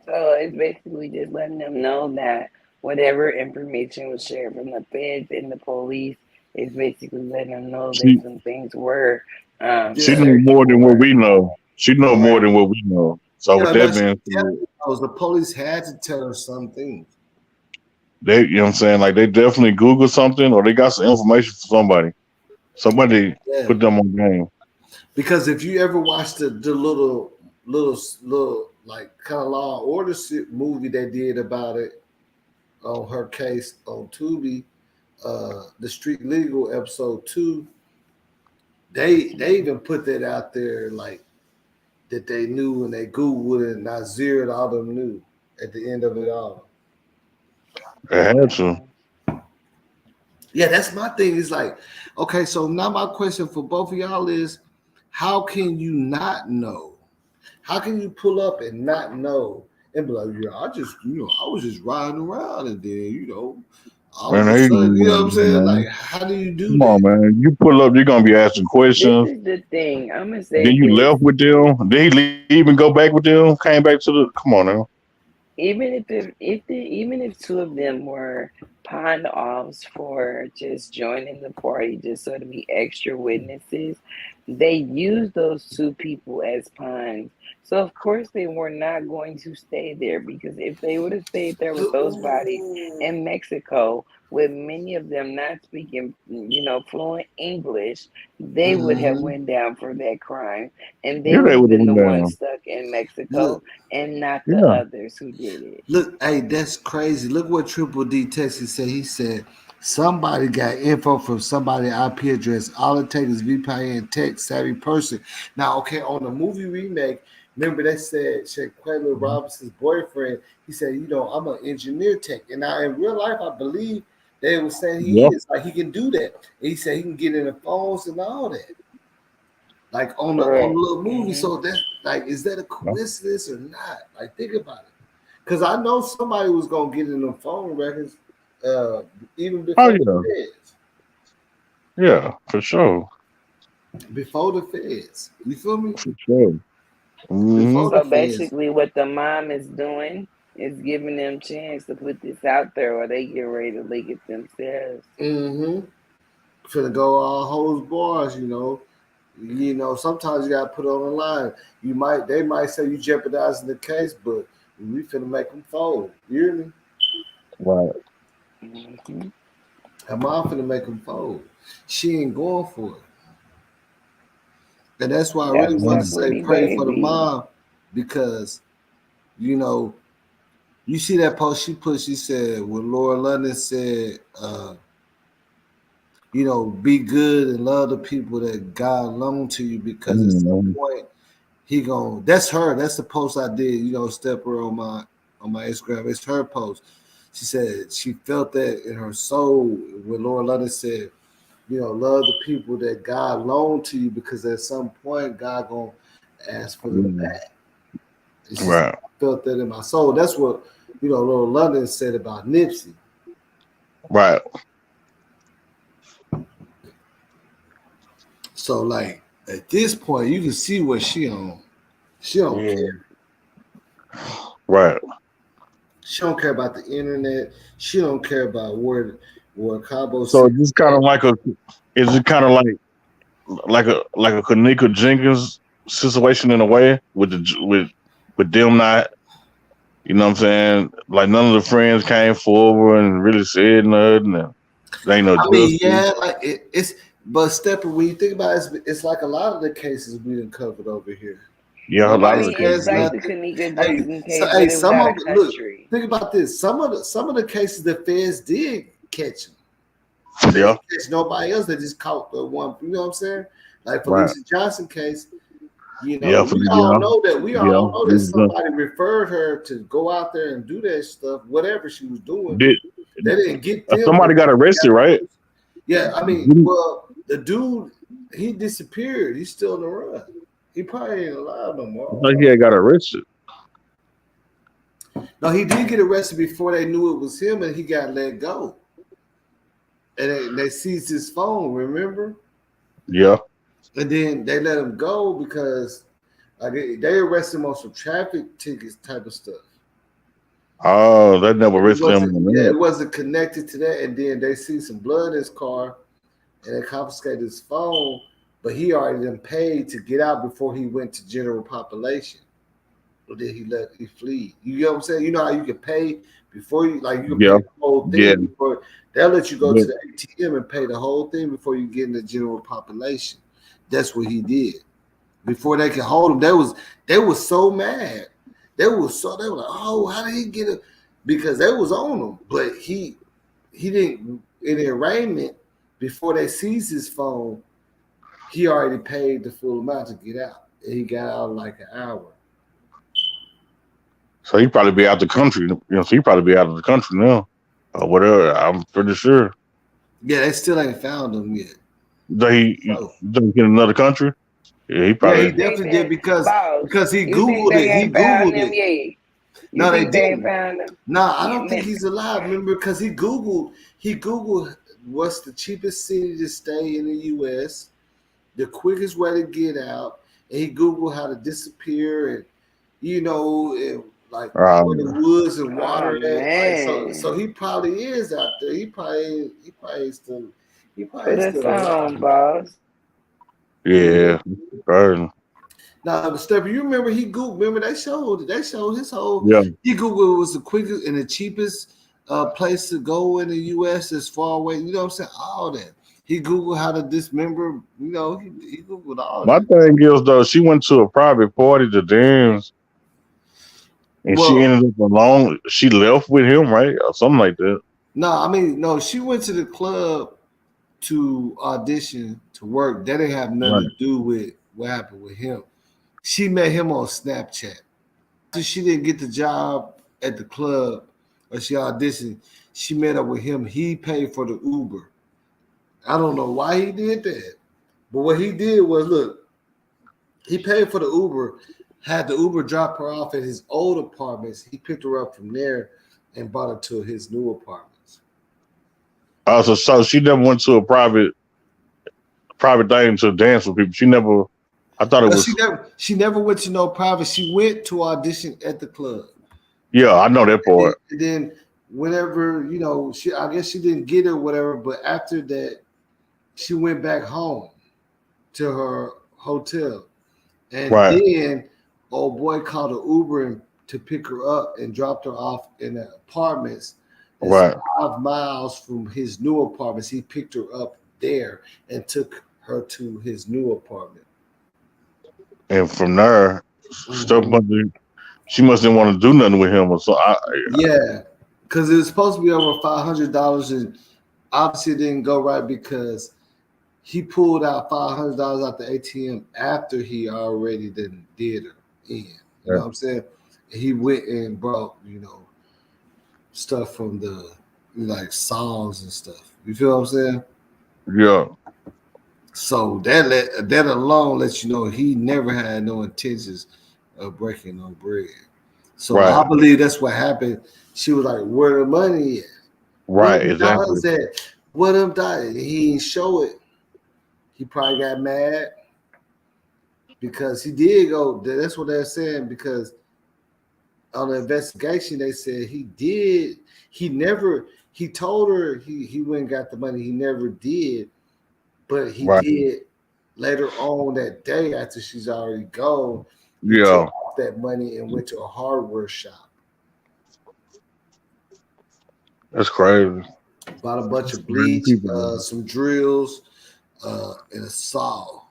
So it's basically just letting them know that whatever information was shared from the feds and the police is basically letting them know that She some things were she Yeah, know searched more than what for. we know. She know more Right. than what we know. So with yeah. No, that she being said, definitely knows. The police had to tell her some things. they you know what I'm saying, like they definitely Google something or they got some information for somebody. Somebody Yeah, put them on game. because if you ever watched the little like kind of Law and Order movie they did about it on her case on Tubi, the Street Legal episode 2, they even put that out there like that they knew and they Googled it and Nazir and all them knew at the end of it all. They had to. Wow. Yeah, that's my thing. It's like, okay, so now my question for both of y'all is how can you not know? How can you pull up and not know and be like, yeah, I was just riding around and then, all Man, of a they sudden, you know what I'm man. saying? Like, how do you do Come on, that? man. You pull up, you're gonna be asking This questions. is the thing. I'm gonna say Then you this. left with them. Then he leave and go back with them. Came back to the. Come on now. Even if two of them were pawned offs for just joining the party just so to be extra witnesses, they used those two people as pawns. So of course they were not going to stay there because if they would have stayed there with those bodies Ooh. in Mexico, with many of them not speaking, fluent English, they would have Mm-hmm. went down for that crime, and they Yeah, would they have would have been the went ones down. stuck in Mexico Look, and not the Yeah. others who did it. look, hey, that's crazy. Look what Triple D Texas said. He said, Somebody got info from somebody IP address. All it takes is VPN tech savvy person. Now, okay, on the movie remake, remember they said Shanquella Robinson's boyfriend. He said, I'm an engineer tech, and now in real life, I believe they were saying he Yeah, is like he can do that. And he said he can get in the phones and all that, like on the Correct. little movie. Mm-hmm. So that like, is that a coincidence or not? Like, think about it. Because I know somebody was gonna get in the phone records, uh, even oh before the yeah, feds. yeah, for sure, Before the feds. You feel me? for sure. Hmm. Before the So feds. basically, what the mom is doing is giving them chance to put this out there, or they get ready to leak it themselves. Mm-hmm. Finna go all hoes bars, you know. Sometimes you gotta put it on the line. They might say you jeopardizing the case, but we finna make them fold. You hear me? Right. Mm-hmm. Her mom finna make them fold. She ain't going for it. And that's why I really want to say Absolutely, pray for the baby. mom because, you know, you see that post she put, she said, when Laura London said, be good and love the people that God loaned to you because at some Mhm. point that's her. That's the post I did, step her on my Instagram. It's her post. She said she felt that in her soul when Laura London said, love the people that God loaned to you because at some point God gonna ask for them Yeah. back. And she said, Right. I felt that in my soul. That's what, Laura London said about Nipsey. Right. So like at this point, you can see what she on. She don't Yeah. care. Right. She don't care about the internet. She don't care about where Cabo So City it's just kind at. of like a, is it kind of like a Kanika Jenkins situation in a way with them not, you know what I'm saying? Like none of the friends came forward and really said nothing. And there ain't no I mean, justice. yeah, like it's but Stepper, when you think about it, it's like a lot of the cases we done covered over here. Yeah, a I lot Nobody of the mean, it's cases. says Yeah. like the nothing. Kanika Hey, Jenkins so case, hey, but it was some out of of look, country. think about this. Some of the cases the feds did catch him. They Yeah. didn't catch nobody else. They just caught the one. You know what I'm saying? Like Right. Felicia Johnson case. Yeah. For yeah. We Yeah. all know that somebody referred her to go out there and do that stuff, whatever she was doing. Did They didn't get them, but somebody got they arrested? got the Right. person. Yeah, I mean, Didn't- well, the dude he disappeared. He's still on the run. He probably ain't alive no I more. I thought don't he know. had got arrested. No, he did get arrested before they knew it was him, and he got let go. And they seized his phone. Remember? Yeah. And then they let him go because they arrested him on some traffic tickets type of stuff. Oh, that never It arrested him wasn't, on yeah, that. it wasn't connected to that. And then they see some blood in his car, and they confiscated his phone. But he already been paid to get out before he went to general population. Or then he flee. You know what I'm saying? You know how you can pay before you can pay Yeah. the whole Yeah. thing before they'll let you go to Yeah. the ATM and pay the whole thing before you get in the general population. That's what he did. Before they could hold him, they was so mad. They were like, oh, how did he get it? Because they was on him, but he didn't in the arraignment before they seized his phone. He already paid the full amount to get out, and he got out in like an hour. So he probably be out the country. So he probably be out of the country now, or whatever. I'm pretty sure. Yeah, they still ain't found him yet. So Did he in another country? Yeah, he yeah, You he probably. think definitely did that, because boss? because he You think googled they it. He ain't found googled them it. yet? You No, they think they ain't didn't. found them? No, I Yeah, don't think man. he's alive. Remember, because he googled what's the cheapest city to stay in the U.S., the quickest way to get out, and he googled how to disappear, and and like where the Um, woods and Oh water at. Like so man, he probably is out there. He probably put us still alive. on, boss. yeah. Right. Now, Steph, you remember he Googled? Remember they showed his whole. Yeah. He Googled was the quickest and the cheapest place to go in the U.S. as far away. You know what I'm saying? All that. He Googled how to dismember. He Googled all My that. thing is though, she went to a private party to dance, and she Well, ended up alone. She left with him, right, or something like that. No, I mean, no, she went to the club to audition to work. That didn't have nothing Right. to do with what happened with him. She met him on Snapchat. After she didn't get the job at the club or she auditioned, she met up with him. He paid for the Uber. I don't know why he did that. But what he did was look, he paid for the Uber, had the Uber drop her off at his old apartments. He picked her up from there and brought her to his new apartments. So she never went to a private thing to dance with people. She never. I thought it No, was. she never went to no private. She went to audition at the club. Yeah, I know that part. And then whenever, she I guess she didn't get it or whatever, but after that, she went back home to her hotel. And Right, then old boy called an Uber to pick her up and dropped her off in the apartments. That's right. 5 miles from his new apartments. He picked her up there and took her to his new apartment. And from there, stuff Mhm. must. She must didn't want to do nothing with him or so. Yeah, because it was supposed to be over $500, and obviously it didn't go right because he pulled out $500 out the ATM after he already did her in. You know what I'm saying? He went and brought stuff from the like songs and stuff. You feel what I'm saying? Yeah, So that alone lets you know he never had no intentions of breaking no bread. So I right, believe that's what happened. She was like, "Where the money at? Where right. the Exactly. dollars at? Where them dollars?" He didn't show it. He probably got mad because he did go. That's what they're saying because on the investigation they said he did. He never. He told her he went and got the money. He never did, but he Right. did later on that day after she's already gone. He took Yeah, off that money and went to a hardware shop, that's crazy. bought a bunch That's of crazy bleach, people. Man. some drills, and a saw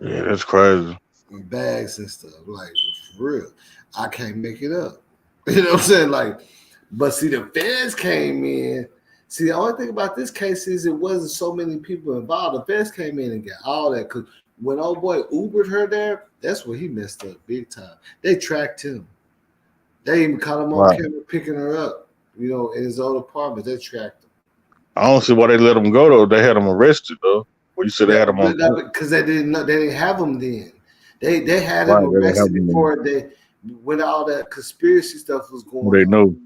Yeah, that's crazy. and bags and stuff. Like for real, I can't make it up. You know what I'm saying? Like, but see, the feds came in. See, the only thing about this case is it wasn't so many people involved. The feds came in and got all that because when old boy Ubered her there, that's where he messed up big time. They tracked him. They even caught him on Right. camera picking her up. In his old apartment. They tracked him. I don't see why they let him go though. They had him arrested though. Well, you said they had him on tape. Because they didn't know, they didn't have him then. They had him Right. They didn't have arrested him. before they when all that conspiracy stuff was going They on. know.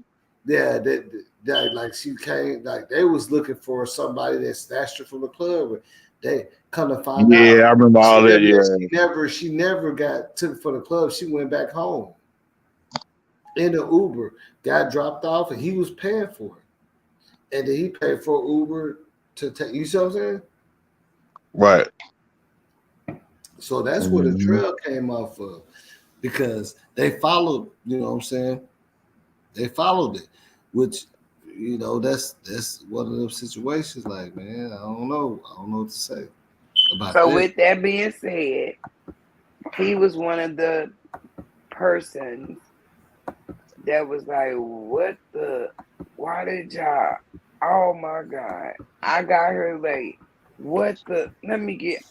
Yeah, that like she came like they was looking for somebody that snatched her from the club. They come to find Yeah, out I remember she all that. never Yeah. she never got took from the club. She went back home in the Uber, got dropped off, and he was paying for it. And then he paid for Uber to take. You see what I'm saying? Right. So that's where the Mhm. trail came off of because they followed. You know what I'm saying? They followed it, which that's one of those situations. Like, man, I don't know. I don't know what to say about So that. with that being said, he was one of the persons that was like, what the, why did y'all, oh my God, I got here late. What the, let me get,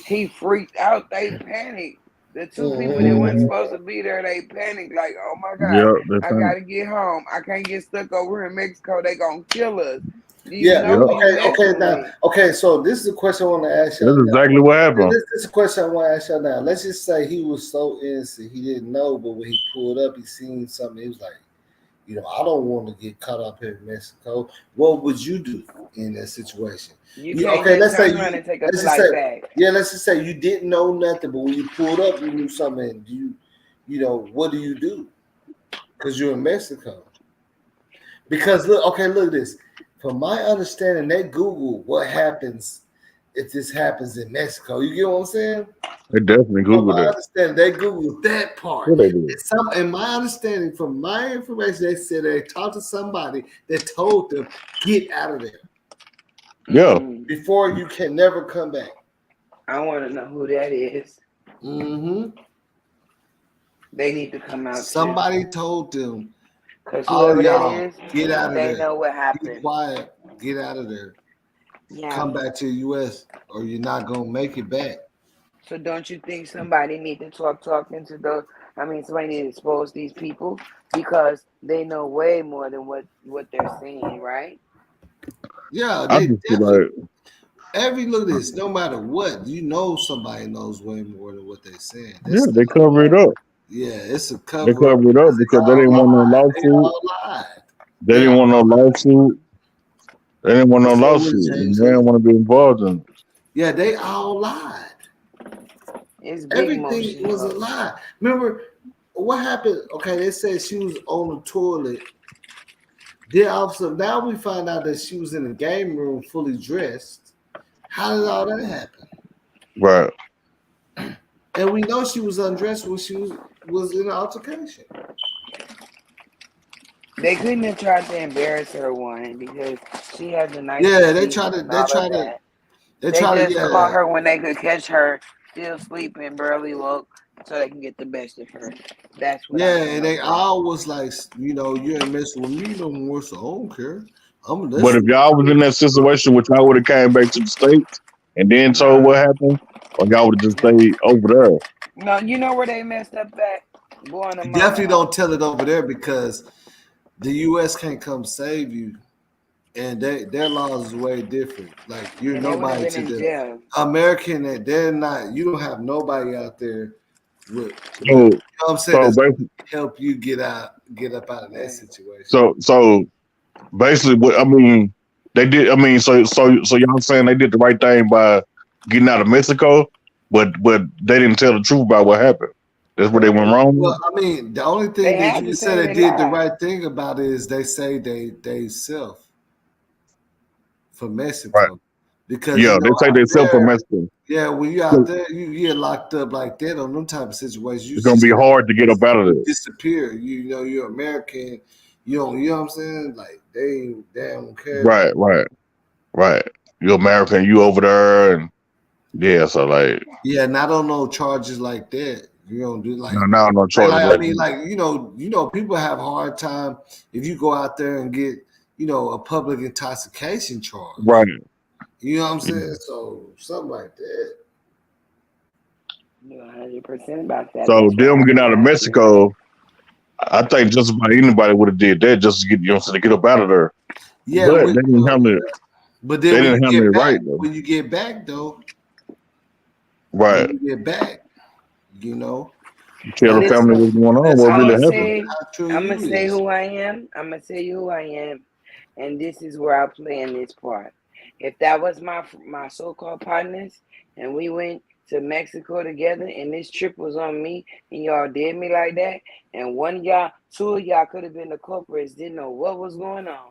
he freaked out. They panicked. The two people that Mm-hmm. weren't Mhm. supposed to be there, they panicked like, oh my God, Yeah. That's I funny. got to get home. I can't get stuck over here in Mexico. They going to kill us. Do you Yeah. know Yeah. who you Okay. messing Now, with? okay. So this is a question I want to ask That's y'all now. exactly what happened. This is a question I want to ask y'all now. Let's just say he was so innocent, he didn't know, but when he pulled up, he seen something. He was like, I don't want to get caught up in Mexico. What would you do in that situation? You You can't okay? just Let's say turn around you. and take a Let's just say, flight back. yeah. Let's just say you didn't know nothing, but when you pulled up, you knew something. And what do you do? Because you're in Mexico. Because look, okay, look at this. From my understanding, they Google what happens if this happens in Mexico. You get what I'm saying? They definitely From Googled my that. understanding, they Googled that part. What they did. In my understanding, from my information, they said they talked to somebody that told them, get out of there Yeah. before you can never come back. I want to know who that is. Mm-hmm. They need to come out too. Somebody told them Cause All whoever that y'all, is, get out of they there. know what Be happened. quiet. Get out of there. Yeah. Come back to the U.S. or you're not gonna make it back. So don't you think somebody need to talking to those? I mean, somebody need to expose these people because they know way more than what they're saying, right? Yeah, I they just feel definitely. like, Every look at this. No matter what, you know somebody knows way more than what they're saying. yeah, This, they cover it Yeah. up. yeah, it's a They cover up cover it up because because they they all didn't want no lied. They lawsuit. all lied. They They didn't all want no lied. lawsuit. They didn't want no What's up with it, lawsuit, and James? they didn't want to be involved in it. Yeah, they all lied. It's big Everything motion, was a folks. lie. Remember what happened? Okay, they said she was on the toilet. Then also now we find out that she was in the game room fully dressed. How did all that happen? Right. And we know she was undressed when she was in the altercation. They couldn't have tried to embarrass her one because she has the Yeah, nicest they feet try to and they all of try to that. they They try to just caught yeah. her when they could catch her still sleeping, barely woke, so they can get the best of her. That's what I Yeah, think. and they Okay. all was like, you ain't messing with me no more, so I don't care. I'm But if listening. y'all was in that situation, which y'all would have came back to the states and then told Nah. what happened, or y'all would have just No. stayed over there. No, you know where they messed up at? Going to You mama definitely house. don't tell it over there because the US can't come save you, and their laws is way different. Like you're And they would have nobody been to in the jail. American. That they're not. You don't have nobody out there with you know So, what I'm saying so that's basically, help you get up out of that Yeah. situation. so basically, what I mean, they did. I mean, so y'all saying they did the right thing by getting out of Mexico, but they didn't tell the truth about what happened. That's where they went Correct. Well, wrong. I mean, the only They thing that had you to said say they they did the lied. right thing about it is they say they self from Right. Mexico because Yeah, they say out they sell from there, Mexico. yeah, when you out So there, you get locked up like that on them type of situations. You it's gonna just be hard to get up out of you there. disappear. You know you're American. You know what I'm saying? Like they don't care. Right, right, right. You American, you over there, and yeah. So like, Yeah, not on no charges like that. You don't do no, now no like charges like I like mean that. like people have a hard time if you go out there and get a public intoxication charge. Right. You know what I'm saying? So something like that. You're 100% about that. So That's what them getting happened out of last year. Mexico, I think just about anybody would have did that just to get to get up out of there. Yeah, But they didn't handle it. but They then didn't handle it right though. when you get back though, Right. when you get back, you know, Tell the and family Listen, what's going on, that's what I'm really gonna happened. say, how true I'm gonna you say is. who I am. I'm gonna tell you who I am, and this is where I play in this part. If that was my so-called partners, and we went to Mexico together, and this trip was on me, and y'all did me like that, and one of y'all, two of y'all could have been the culprits, didn't know what was going on.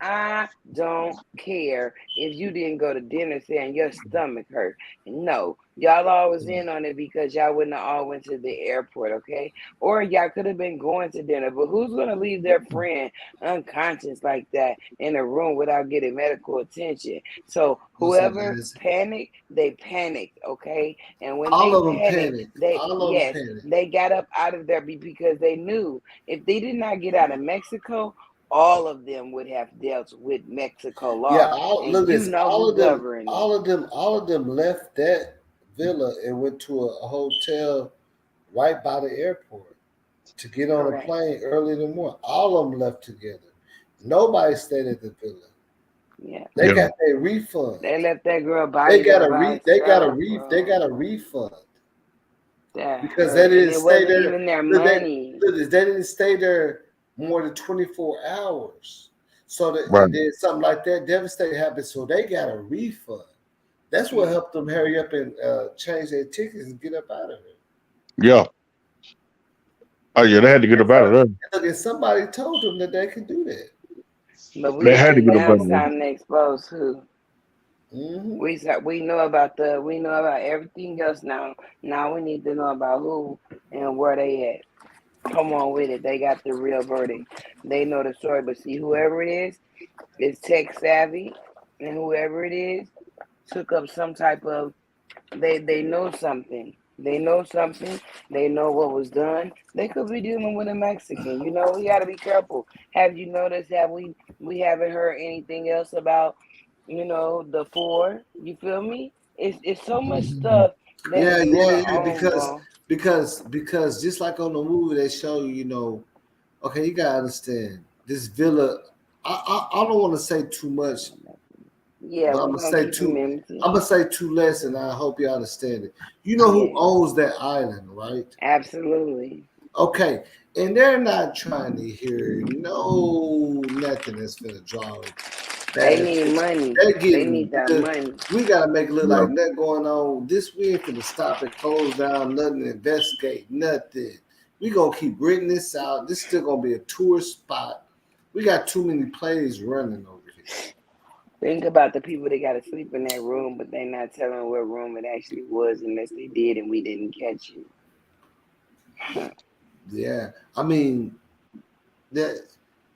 I don't care if you didn't go to dinner saying your stomach hurt. No, y'all all was in on it because y'all wouldn't have all went to the airport, okay? Or y'all could have been going to dinner. But who's gonna leave their friend unconscious like that in a room without getting medical attention? So What's up, whoever guys? panicked, they panicked, okay? And when All they of them panicked, panic. they All of them yes, panic. they got up out of there because they knew if they did not get out of Mexico, all of them would have dealt with Mexico Yeah, law. look And at you this. know who governed it. All of them left that villa and went to a hotel right by the airport to get on a Correct. plane early in the morning. All of them left together. Nobody stayed at the villa. Yeah. They Yeah. got their refund. They left that girl body there by herself, They got bro. a refund That because they hurt. And didn't it stay wasn't there. even their Look, money. they didn't stay there more than 24 hours. So that Right. and then something like that devastating happened. So they got a refund. That's what Mm. helped them hurry up and change their tickets and get up out of it. Yeah. Oh yeah, they had to get And, up out of there. look, and somebody told them that they could do that. But They we had to think get up now out it's of there. time to expose who. Hmm We know about everything else now. Now we need to know about who and where they at. Come on with it. They got the real verdict. They know the story. But see, whoever it is tech savvy, and whoever it is took up some type of they know something. They know something. They know what was done. They could be dealing with a Mexican. You know, we got to be careful. Have you noticed? Have we haven't heard anything else about, the four? You feel me? It's so much stuff that Yeah, is yeah, going yeah. on, bro. Because just like on the movie, they show you, okay, you gotta understand this villa. I don't want to say too much, Yeah, but we're gonna keep it limited. I'm gonna say too less, and I hope you understand it. You know who Yeah, owns that island, right? absolutely. Okay, and they're not trying to hear nothing that's gonna draw They bad. need money. They're They getting need that good. money. We gotta make it look Yeah. like nothing going on. This we ain't finna stop and close down nothing, investigate nothing. We gonna keep renting this out. This still gonna be a tourist spot. We got too many plays running over here. Think about the people that got to sleep in that room, but they not telling what room it actually was unless they did and we didn't catch it. Yeah, I mean that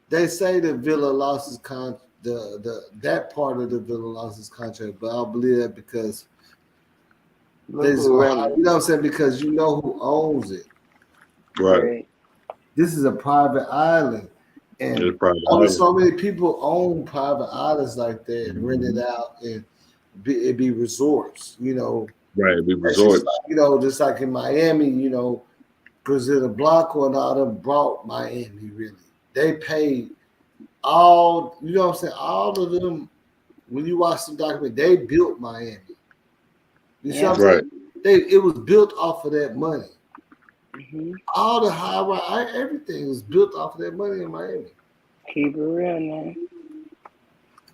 they say the Villa lost his the that part of the Villa lost his contract, but I believe that because they Look just who gonna hide, running. you know what I'm saying? Because you know who owns it. Right. Correct. This is a private island, and It's probably only island. so many people own private islands like that and rent it out, and it be resorts. Right. We It's just resorts. like just like in Miami, Brazil Blanco and all them brought Miami. Really, they paid all. You know what I'm saying? All of them. When you watch the document, they built Miami. You see what Yeah. I'm Right. saying? It was built off of that money. Hmm. All the high rise, everything was built off of that money in Miami. Keep it real, man.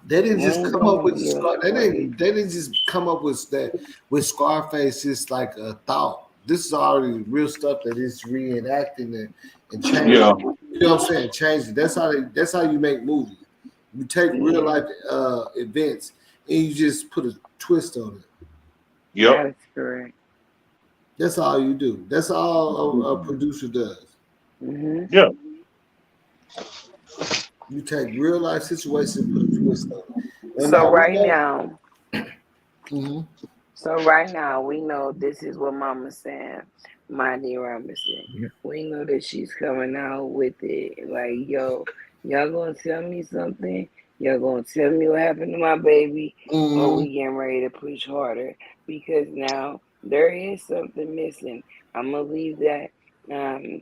They didn't We just ain't come up gonna with the give scar. no praise. They didn't just come up with that with Scarface just like a thought. This is already real stuff that is reenacting and changing. Yeah. You know what I'm saying? Changing. That's how you make movies. You take real Yeah, life events and you just put a twist on it. Yep. that is correct. That's all you do. That's all a producer does. Hmm. Yeah. You take real life situations and put a twist on it. And So now we right know. now, Mhm. we know this is what Mama's saying. Mighty Robinson. We know that she's coming out with it. Like, yo, y'all gonna tell me something? Y'all gonna tell me what happened to my baby? Or Mhm. we getting ready to push harder? Because now there is something missing. I'm gonna leave that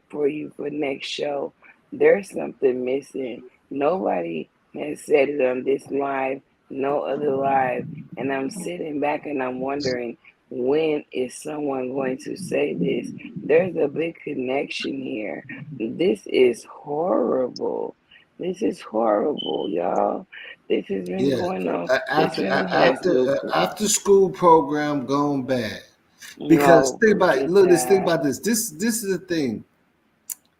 for you for next show. There's something missing. Nobody has said it on this live, no other live. And I'm sitting back and I'm wondering, when is someone going to say this? There's a big connection here. This is horrible. This is horrible, y'all. This has been Yeah. going on. This man has no clue. After school program gone bad. Because No, think about it, it's look, this think sad. about this. This is the thing.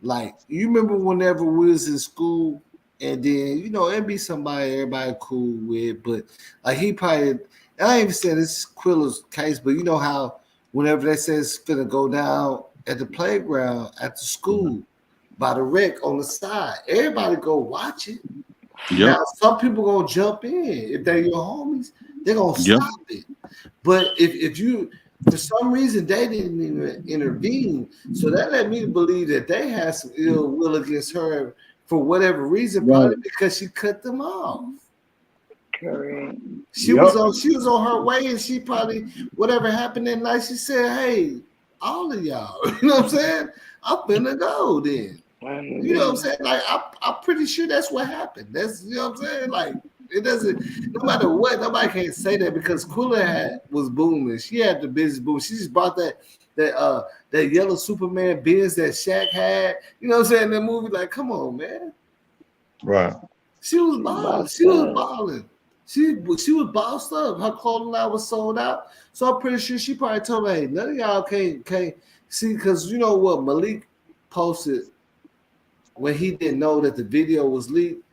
Like you remember whenever we was in school, and then it'd be somebody everybody cool with, but like he probably I ain't even saying this is Quilla's case, but you know how whenever they say it's gonna go down at the playground at the school by the wreck on the side, everybody go watch it. Yep. Now some people gonna jump in if they're your homies, they're gonna Yep. stop it. But if you for some reason they didn't even intervene, so that led me to believe that they had some ill will against her for whatever reason, Right. probably because she cut them off. Correct. Yep. She was on her way, and she probably whatever happened that night. She said, "Hey, all of y'all, you know what I'm saying? I'm finna go then." You know what I'm Hallelujah. saying? Like I'm pretty sure that's what happened. That's what I'm saying. Like it doesn't. No matter what, nobody can say that because was booming. She had the business boom. She just bought that yellow Superman Benz that Shaq had. You know what I'm saying? That movie. Like, come on, man. Right. She was She balling. bossed She was up. balling. She was bossed up. Her clothing line was sold out. So I'm pretty sure she probably told me, "Hey, none of y'all can't see," because you know what Malik posted when he didn't know that the video was leaked.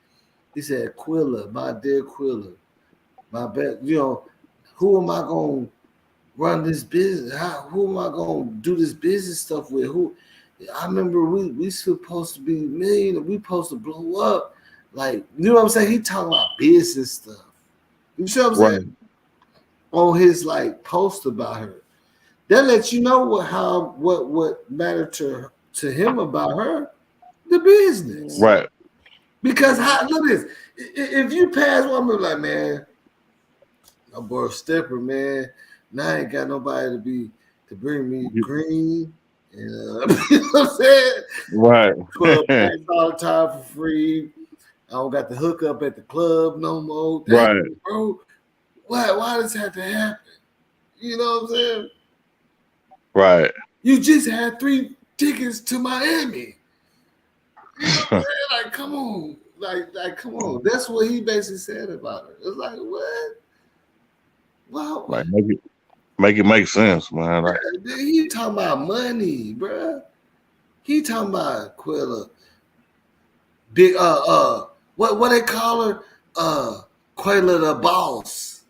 He said, "Quilla, my dear Quilla, my best, who am I gonna run this business? Who am I gonna do this business stuff with? Who? I remember we supposed to be million, we supposed to blow up. Like, you know what I'm saying? He talking about business stuff. You see what I'm saying? Right. On his like post about her. That lets you know what mattered to him about her, the business. Right. Because look at this. If you pass one, I'm like, man, I bought a stepper, man. Now I ain't got nobody to bring me green. And, you know what I'm saying? Right. Club pass all the time for free. I don't got the hook up at the club no more. Damn, Right. bro. Why does that have to happen? You know what I'm saying? Right. You just had 3 tickets to Miami. You know what I'm saying? Like, come on. Like, come on. That's what he basically said about her. It's like, what? Wow. Like make it make sense, man. Like, He talking about money, bruh. He talking about Quilla. Big what they call her? Quilla the boss.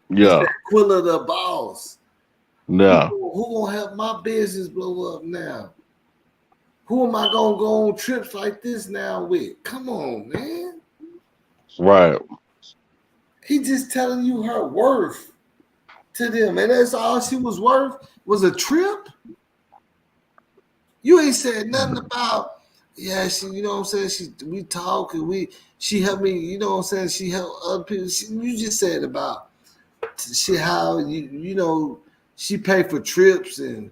yeah. Quilla the boss. Yeah. Who gonna help my business blow up now? Who am I gonna go on trips like this now with? Come on, man. Right. He just telling you her worth to them, and that's all she was worth was a trip. You ain't said nothing about, yeah, she, you know what I'm saying? We talk and she helped me, you know what I'm saying? She helped other people. You just said about how you know she paid for trips and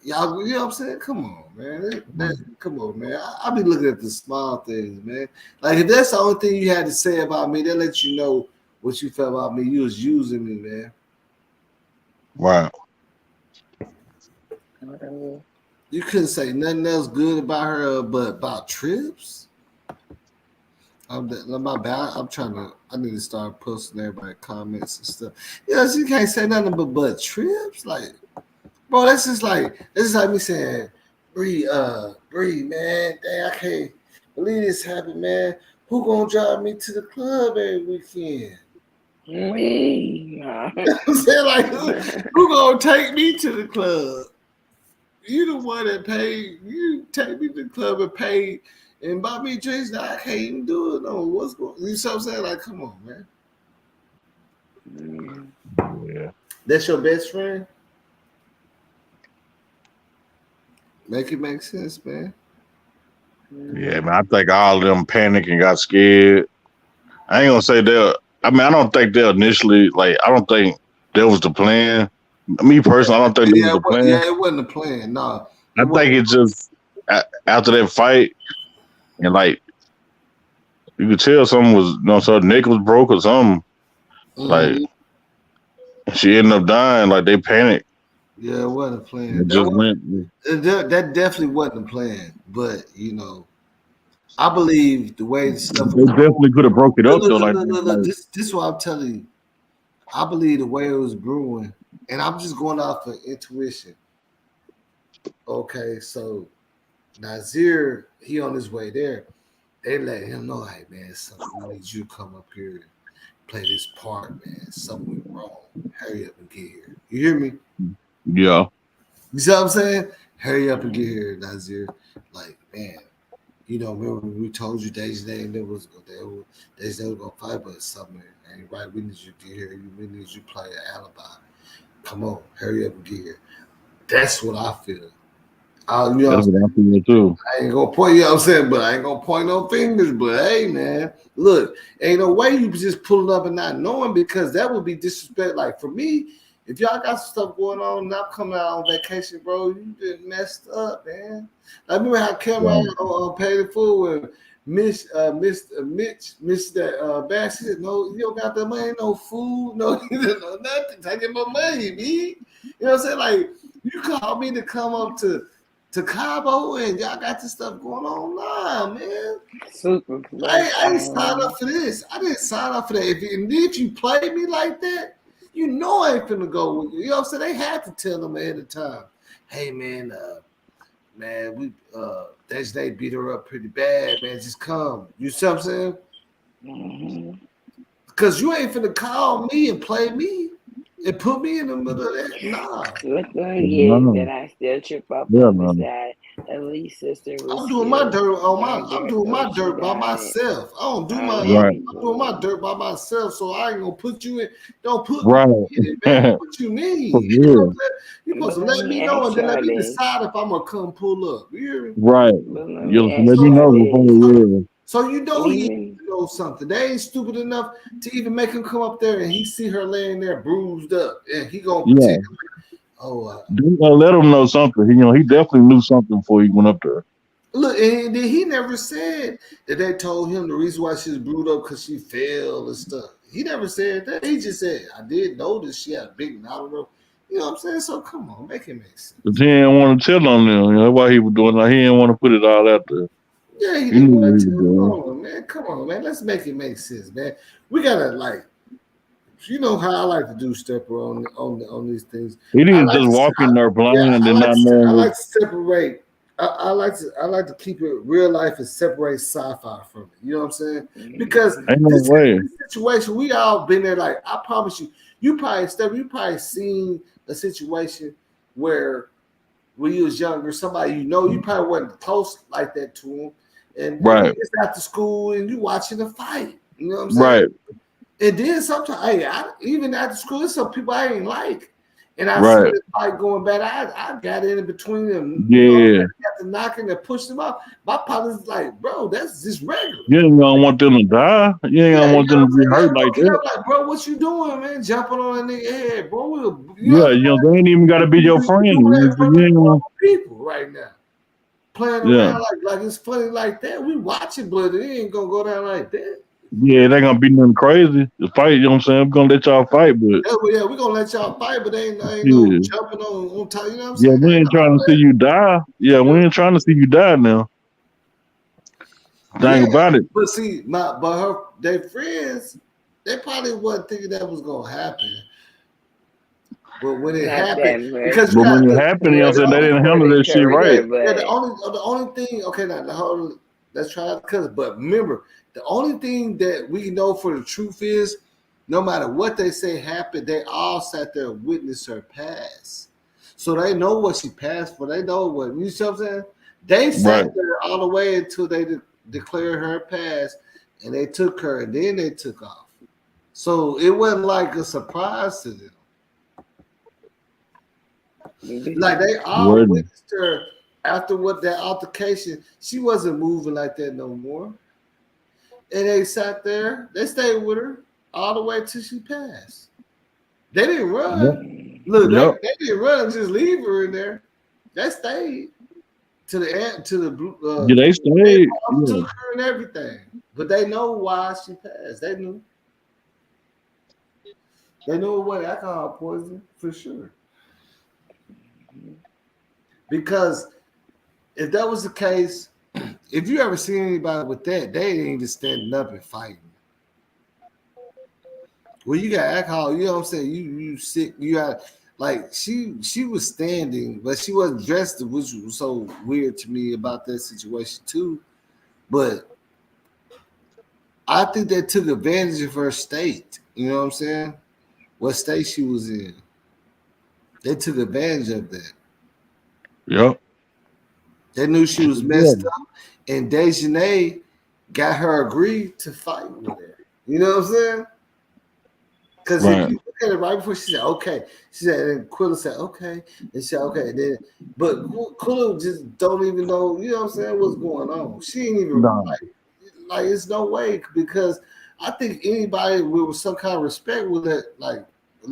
y'all, you know what I'm saying? Come on, man. Come on, man. I be looking at the small things, man. Like if that's the only thing you had to say about me, that lets you know what you felt about me. You was using me, man. Right. You couldn't say nothing else good about her, but about trips. My bad. I need to start posting everybody comments and stuff. Yeah, she can't say nothing but trips. Like, bro, that's just like me saying, Bree, man, dang, I can't believe this happened, man. Who gonna drive me to the club every weekend? Me. I'm saying, like, who gonna take me to the club? You the one that paid. You take me to the club and paid and buy me drinks. Now I can't even do it. No, what's going? You know what I'm saying? Like, come on, man. Yeah. That's your best friend. Make it make sense, man. Yeah, man. I think all of them panicked and got scared. I ain't gonna say they'll. I mean, I don't think they'll initially. Like, I don't think that was the plan. Me personally, I don't think that was the plan. Yeah, it wasn't a plan. No, I think it just after that fight, and like you could tell something was, you know, so neck was broke or something. Like she ended up dying. Like they panicked. Yeah, it wasn't a plan. It just went. That definitely wasn't a plan. But you know, I believe the way the stuff. They definitely could have broke it up though. Like this is what I'm telling you. I believe the way it was brewing, and I'm just going off of intuition. Okay, so Nazir, he on his way there. They let him know, like, man, something we need you to come up here and play this part, man. Something went wrong. Hurry up and get here. You hear me? Yeah. You see what I'm saying? Hurry up and get here, Nazir. Like, man, you know, remember we told you Days Day and was gonna fight, but something ain't right. We need you to get here. We need you to play an alibi. Come on, hurry up and get here. That's what I feel. You know, that's what I'm feeling too. I ain't gonna point, you know what I'm saying, but I ain't gonna point no fingers. But hey, man, look, ain't no way you just pull it up and not knowing, because that would be disrespect. Like for me, if y'all got some stuff going on and I'm coming out on vacation, bro, you just messed up, man. I remember how Cameron paid it full when Mitch that bass. He said, no, you don't got the money, no food, no nothing. Taking my money, me. You know what I'm saying? Like you called me to come up to Cabo and y'all got this stuff going on. Nah, man. Super. I didn't sign up for this. I didn't sign up for that. If you play me like that, you know I ain't finna go with you. You know what I'm saying? They had to tell them ahead of time. Hey, man, we they beat her up pretty bad, man. Just come. You see what I'm saying? Mm-hmm. Because you ain't finna call me and play me and put me in the middle of that. Nah. What's going to get that I still trip up on is that Elite's sister was I'm doing my dirt I'm doing my dirt by myself. I don't do my I'm doing my dirt by myself, so I ain't gonna put you in. Don't put me in it, man. What you need? You You supposed to But let let me me know and ask then let y'all me this. decide if I'm gonna come pull up. You hear me? Right. But let You me have to let ask me y'all know before this. we will. So you know he Even knows something. They ain't stupid enough to even make him come up there and he see her laying there bruised up and he gonna Yeah. pretend. Oh, Let him know something. He definitely knew something before he went up there. look, and then he never said that they told him the reason why she was bruised up because she fell and stuff. He never said that. He just said, I did notice she had a big knot on her. You know what I'm saying? So come on, make it make sense. But he didn't want to tell on them. That's why he was doing that. He didn't want to put it all out there. Yeah, he He didn't knew what want he to was tell. doing. Come on, man. Come on, man. Let's make it make sense, man. We gotta like, you know how I like to do stepper on these things. He I didn't like just to, walk in there yeah, blind and not I knowing like what. to separate. I like to keep it real life and separate sci-fi from it. You know what I'm saying? Because Ain't no way. this situation, we all been there. Like I promise you, you probably seen a situation where when you was younger, somebody you probably wasn't close like that to him, and Right. it's after school and you watching the fight. You know what I'm saying? Right. And then sometimes, hey, even after school, there's some people I ain't like. And I see Right. this fight going bad. I got in between them, you know, Yeah. got the knocking and pushed them out. My partner's like, bro, that's just regular. You ain't gonna want them to die. You ain't Yeah, gonna you want know what them I'm to be saying? Yeah, hurt bro, like get that. up like, bro, what you doing, man? Jumping on a nigga head, bro. You know Yeah, what I'm saying? they ain't even gotta be your You friend. doing that in front You of ain't gonna, normal people right now. Playing yeah. around like it's funny like that. We watching, but it ain't gonna go down like that. For Yeah, real. it ain't gonna be nothing crazy. The fight, you know what I'm saying? I'm gonna let y'all fight, but Yeah, we gonna let y'all fight, but ain't no yeah. jumping on top. You know what I'm Yeah, saying? we Ain't ain't all trying to see that. you die. Yeah, You we know? ain't trying to see you die now. Think Yeah, about it. but see, their friends, they probably wasn't thinking that was gonna happen. But when it not happened, that because much. you But got when it look, happened, you know yeah, what I'm the saying? They only didn't Before handle they that shit covered right. their yeah, butt. the only thing, okay, now the whole let's try it because but remember, the only thing that we know for the truth is no matter what they say happened, they all sat there and witnessed her pass. So they know what she passed for. They know what you see what I'm saying? They Right. sat there all the way until they declared her pass and they took her and then they took off. So it wasn't like a surprise to them. Like they all Wasn't. witnessed her after what that altercation. She wasn't moving like that no more. And they sat there. They stayed with her all the way till she passed. They didn't Yep. run. Look, Yep. they didn't run and just leave her in there. They stayed to the Yeah, they they stayed. Yeah. took her and everything. But they know why she passed. They knew. They knew it was alcohol poisoning for sure. Because if that was the case, if you ever see anybody with that, they ain't even standing up and fighting. Well, you got alcohol, you know what I'm saying? You sick, you got like she was standing, but she wasn't dressed, which was so weird to me about that situation too. But I think they took advantage of her state. You know what I'm saying? What state she was in. They took advantage of that. Yep. They knew she was Yeah. messed up, and Dejanay got her agreed to fight with her. You know what I'm saying? Because if Right. you look at it right before she said, okay, she said, and Quilla said, okay, and she said, okay, and then, but Quilla just don't even know, you know what I'm saying, what's going on. She ain't even, No. like it's no way, because I think anybody with some kind of respect would let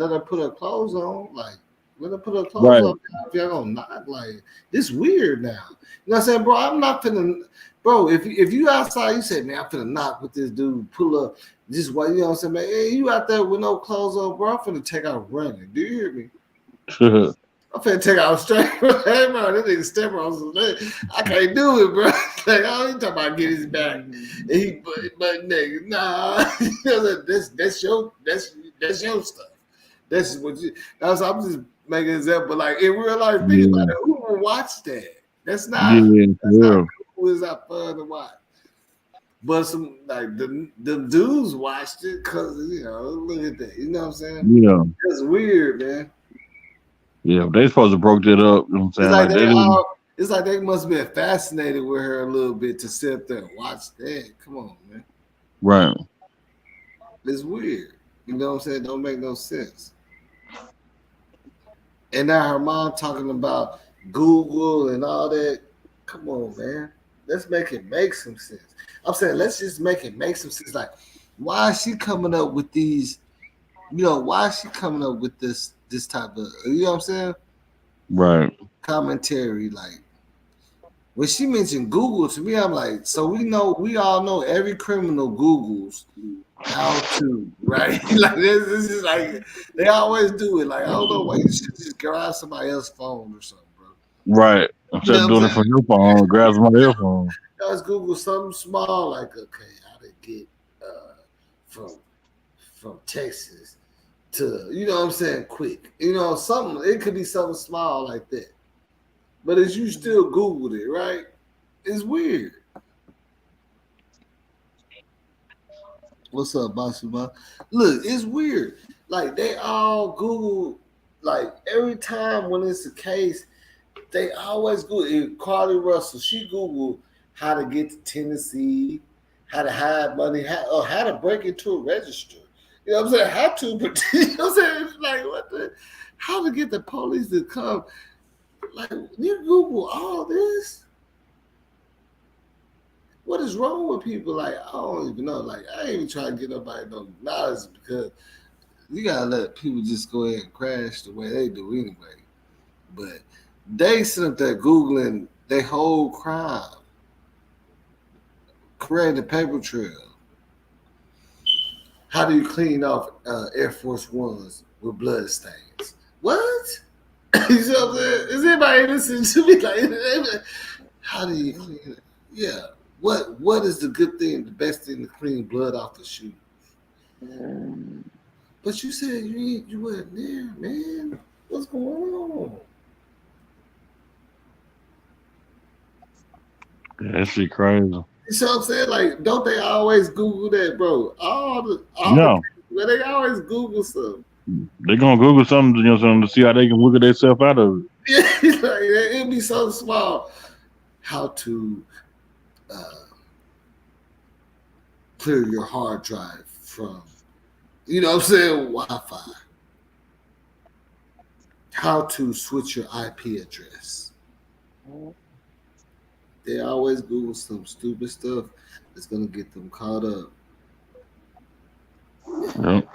her put her clothes on, like, let her put her clothes Right. on, if y'all gonna knock, like, this weird now. You know what I'm saying, bro, I'm not finna, bro, if you outside, you say, man, I'm finna knock with this dude, pull up, just why you know what I'm saying, man. Hey, you out there with no clothes on, bro? I'm finna take out running. Do you hear me? I'm finna take out straight. Hey, bro, this nigga step on some. I can't do it, bro. Like, I ain't talking about get his back. And he, but nigga, nah. That's your stuff. That's what you. That's I'm just making an example. Like in real life, think about Yeah. it. Who will watch that? That's not. Yeah. That's not Yeah. cool. It's not fun to watch. But some like the dudes watched it because look at that. You know what I'm saying? Yeah. It's weird, man. Yeah. They supposed to broke that up. You know what I'm It's saying? like Like they they didn't. all. It's like they must have been fascinated with her a little bit to sit up there and watch that. Come on, man. Right. It's weird. You know what I'm saying? Don't make no sense. And now her mom talking about Google and all that. Come on, man. Let's make it make some sense. I'm saying let's just make it make some sense. Like, why is she coming up with these? Why is she coming up with this type of what I'm saying? Right. Commentary. Like when she mentioned Google to me, I'm like, so we all know every criminal Googles how to, right? Like this is like they always do it. Like I don't know why you should just grab somebody else's phone or something, bro. Right. You Instead know of what I'm doing it saying? from your phone, grab my earphone. Let's Google something small, like okay, how to get from Texas to what I'm saying, quick. Something it could be something small like that. But as you still Googled it, right? It's weird. What's up, Basuma? Look, it's weird. Like they all Google, like every time when it's the case, they always Google. Carly Russell, she Googled how to get to Tennessee, how to hide money, how to break into a register. You know what I'm saying? How to, but you know what I'm saying? It's like what the, how to get the police to come? Like you Google all this. What is wrong with people? Like I don't even know. Like I ain't even trying to get nobody no knowledge because you gotta let people just go ahead and crash the way they do anyway. But they sit up there googling their whole crime, creating a paper trail. How do you clean off Air Force Ones with blood stains? What? You see what I'm saying? Is anybody listening to me? Like, how do you clean it? Yeah. What is the good thing, the best thing to clean blood off the shoe? But you said you weren't there, man. What's going on? Yeah, that shit crazy. You see what I'm saying? Like, don't they always Google that, bro? All the Yeah. well, they always Google stuff. They gonna Google something, something to see how they can wiggle themselves out of it. Yeah, like, it'd be so small. How to uh, clear your hard drive from, what I'm saying, Wi-Fi. How to switch your IP address. They always Google some stupid stuff that's gonna get them caught up. Yep.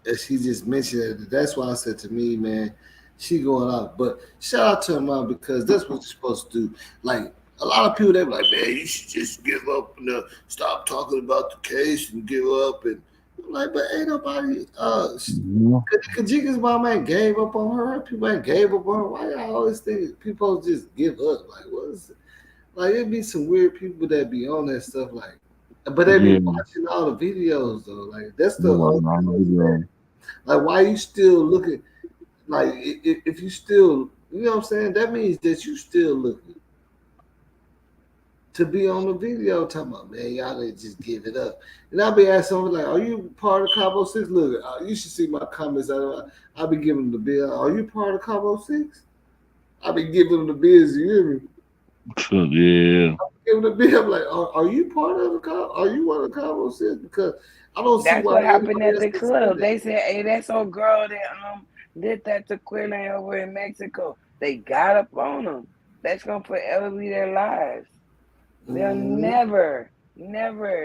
And she just mentioned it. That's why I said to me, man, she going out. But shout out to her mom because that's what you're supposed to do. Like a lot of people, they be like, man, you should just give up and stop talking about the case and give up. And I'm like, but ain't nobody. Mhm. Kajika's mom ain't gave up on her. People ain't gave up on her. Why y'all always think people just give up? Like, what is it? Like, it be some weird people that be on that stuff. Like, but they be Yeah. watching all the videos though. Like, that's They the whole wasn't on the thing. video. Like, why you still looking? Like, if you still, you know what I'm saying? That means that you still looking to be on the video. Talking about, man, y'all didn't just give it up. And I'll be asking them like, are you part of Cabo Six? Look, you should see my comments. I'll be giving them the bill. Are you part of Cabo Six? I'll be giving them the bills. You hear me? Yeah. Giving the bill. I'm like, are you part of the Cabo? Are you one of the Cabo Six? Because I don't see That's why what happened anybody at else the can say club. that. They said, "Hey, that's old girl that did that to Quillen over in Mexico." They got up on them. That's gonna forever be their lives. They'll Mm-hmm. never,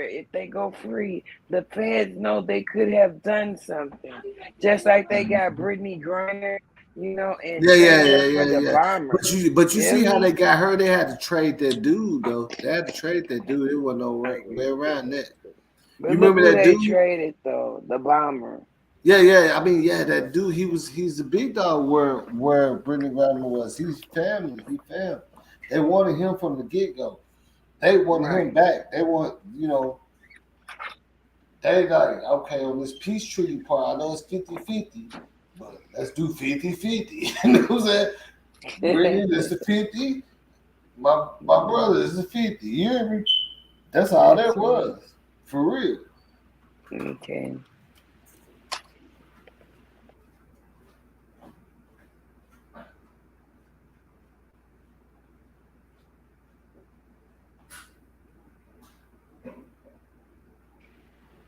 if they go free, the feds know they could have done something. Just like they got Brittany Griner, and Yeah, yeah, traded yeah, her for yeah, the yeah. bomber. But you Feel see how me? they got her? They had to trade that dude though. They had to trade that dude. It wasn't no way around that. But You look remember who that they dude? traded though, the bomber. Yeah, yeah. I mean, yeah, that dude. He's the big dog. Where Brittany Griner was. He's family. He family. They wanted him from the get go. They wanted him Right. back. They want They like okay on this peace treaty part. I know it's 50-50, but let's do 50-50. You know what I'm saying? Brittany, this the 50. My brother is a 50. You hear me? That's all That's that it. was. For real. Okay.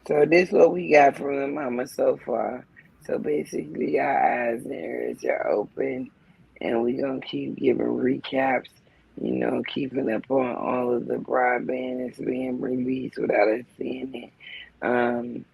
So this what we got from the mama so far. So basically, our eyes and ears are open. and we're gonna keep giving recaps. Keeping up on all of the broadband that's being released without us seeing it. Um,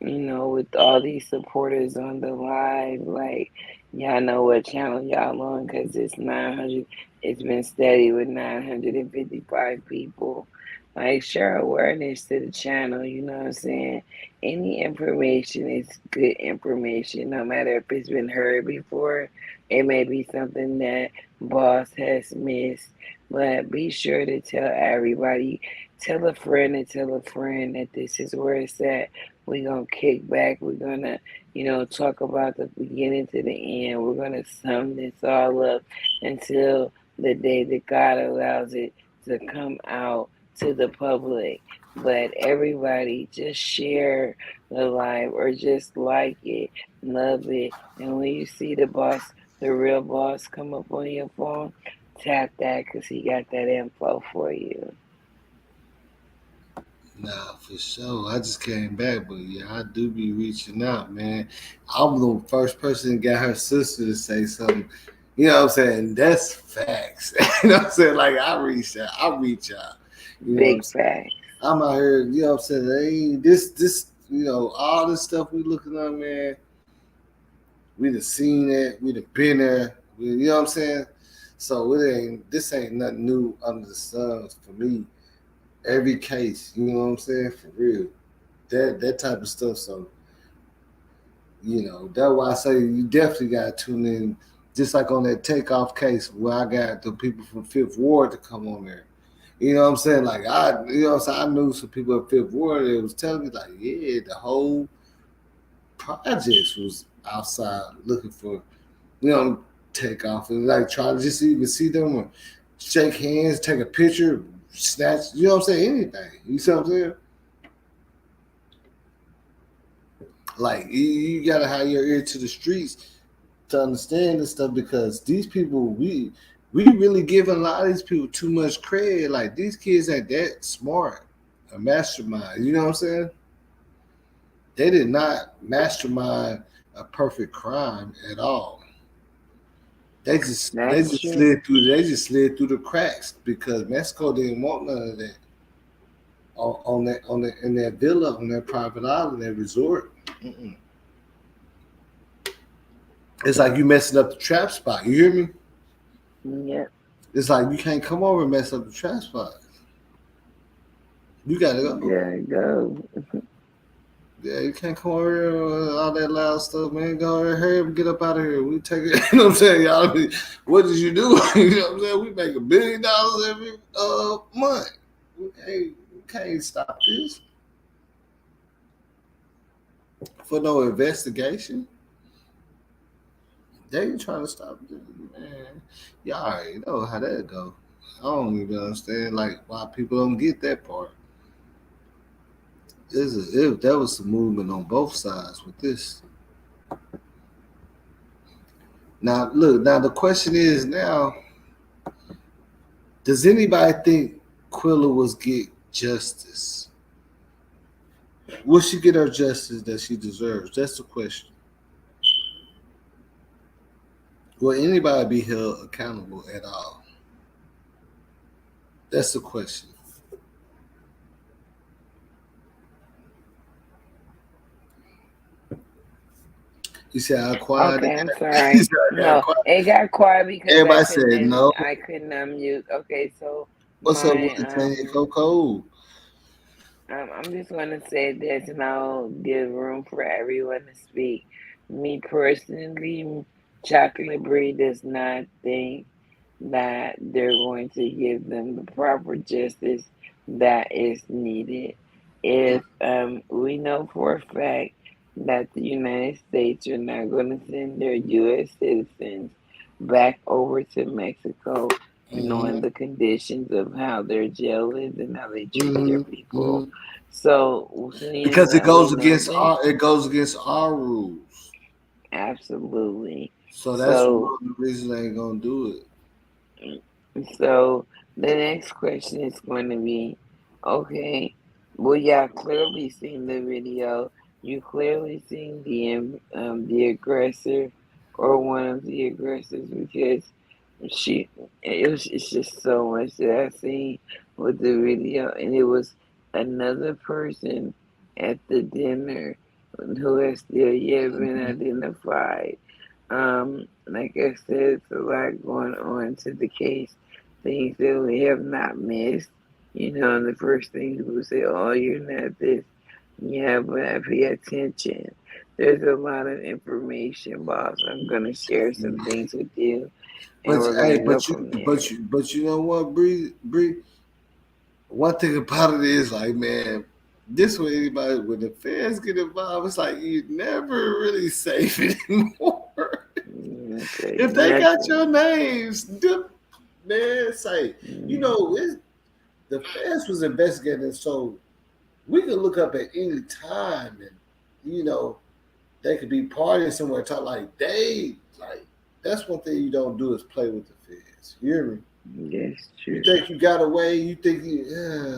with all these supporters on the live, like y'all know what channel y'all on because it's 900. It's been steady with 955 people. Like, share awareness to the channel. You know what I'm saying? Any information is good information, no matter if it's been heard before. It may be something that boss has missed, but be sure to tell everybody. Tell a friend and tell a friend that this is where it's at. We're gonna kick back. We're gonna, talk about the beginning to the end. We're gonna sum this all up until the day that God allows it to come out to the public. But everybody just share the live or just like it, love it. And when you see the real boss come up on your phone, tap that because he got that info for you. Nah, for sure. I just came back, but yeah, I do be reaching out, man. I'm the first person that got her sister to say something. You know what I'm saying? That's facts. You know what I'm saying? Like I reach out. I reach out. You know what I'm Big saying? fact. I'm out here, you know what I'm saying? They ain't this, all this stuff we looking at, man. We done seen it, we done been there. You know what I'm saying? So this ain't nothing new under the sun for me. Every case, you know what I'm saying? For real. That type of stuff. So, that's why I say you definitely gotta tune in. Just like on that takeoff case where I got the people from Fifth Ward to come on there. You know what I'm saying? Like I knew some people at Fifth Ward that was telling me like, yeah, the whole projects was outside looking for, you know, takeoff and like trying to just even see them or shake hands, take a picture, snatch, you know what I'm saying? Anything. You see what I'm saying? Like you gotta have your ear to the streets to understand this stuff because these people we really giving a lot of these people too much credit. Like these kids ain't that smart, a mastermind. You know what I'm saying? They did not mastermind a perfect crime at all. That's true. They just slid through the cracks because Mexico didn't want none of that on that in that villa on that private island, that resort. Mm-mm. It's like you messing up the trap spot. You hear me? Yep. It's like you can't come over and mess up the trap spot. You gotta go. There you go. Yeah, you can't come over here with all that loud stuff, man. Go over here, hurry up and get up out of here. We take it. You know what I'm saying, y'all? What did you do? You know what I'm saying? We make $1 billion every month. We can't stop this for no investigation. They ain't trying to stop it, man. Y'all already know how that go. I don't even understand like why people don't get that part. If there was some movement on both sides with this. Now look, now the question is now, does anybody think Quilla was get justice? Will she get her justice that she deserves? That's the question. Will anybody be held accountable at all? That's the question. You said I quiet. Okay, I'm You sorry. said I got No, quiet. it got quiet because Everybody said no. I couldn't unmute. Okay, so What's up my with the Tanya Coco? I'm just gonna say this, and I'll give room for everyone to speak. Me personally, Chocolate Brie does not think that they're going to give them the proper justice that is needed. If we know for a fact that the United States are not going to send their U.S. citizens back over to Mexico, knowing Mm-hmm. the conditions of how their jail is and how they treat their Mm-hmm. people. Mm-hmm. So, seeing Because that we know that, it goes against our rules. absolutely. So that's So, one of the reasons they ain't gonna do it. So the next question is going to be, okay, well, y'all clearly seen the video. You clearly seen the aggressor or one of the aggressors because it's just so much that I seen with the video, and it was another person at the dinner who has still yet been identified. Like I said, it's a lot going on to the case, things that we have not missed. And the first thing people say, "Oh, you're not this." Yeah, but I pay attention. There's a lot of information, boss. I'm gonna share some things with you, and But we're hey, gonna go from there. but you know what, Bree? One thing about it is like, man, this way anybody when the fans get involved, it's like you never really safe anymore. Okay, If they got nothing. your names, man, it's like Mm, the fans was investigating, so we could look up at any time, and they could be partying somewhere. Talk like that's one thing you don't do is play with the feds. You hear me? that's You true. think you got away? You think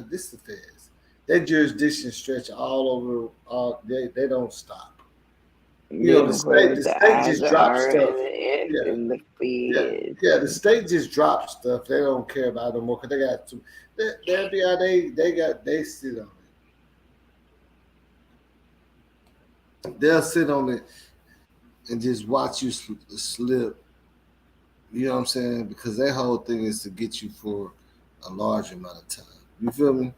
this the feds? Their jurisdiction stretch all over. They don't stop. They The don't play state with the the state I, just the drops R, stuff. and the S, Yeah, and the yeah, feds. yeah. The state just drops stuff. They don't care about it no more because they got to. The FBI they sit on it. They'll sit on it and just watch you slip. You know what I'm saying? Because their whole thing is to get you for a large amount of time. You feel me?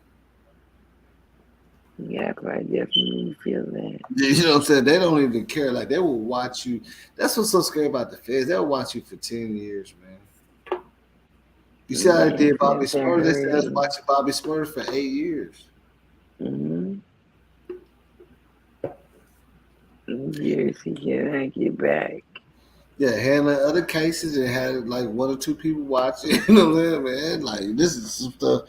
Yeah, I definitely feel that. You know what I'm saying? They don't even care. Like they will watch you. That's what's so scary about the feds. They'll watch you for 10 years, man. You see how they Yeah, did Bobby feds are Smurder? They said us hurting. watching Bobby Smurder for 8 years. Mm-hmm. Years he cannot get back. Yeah, handling other cases and had like one or two people watching. You know what I'm saying, man? Like this is some stuff.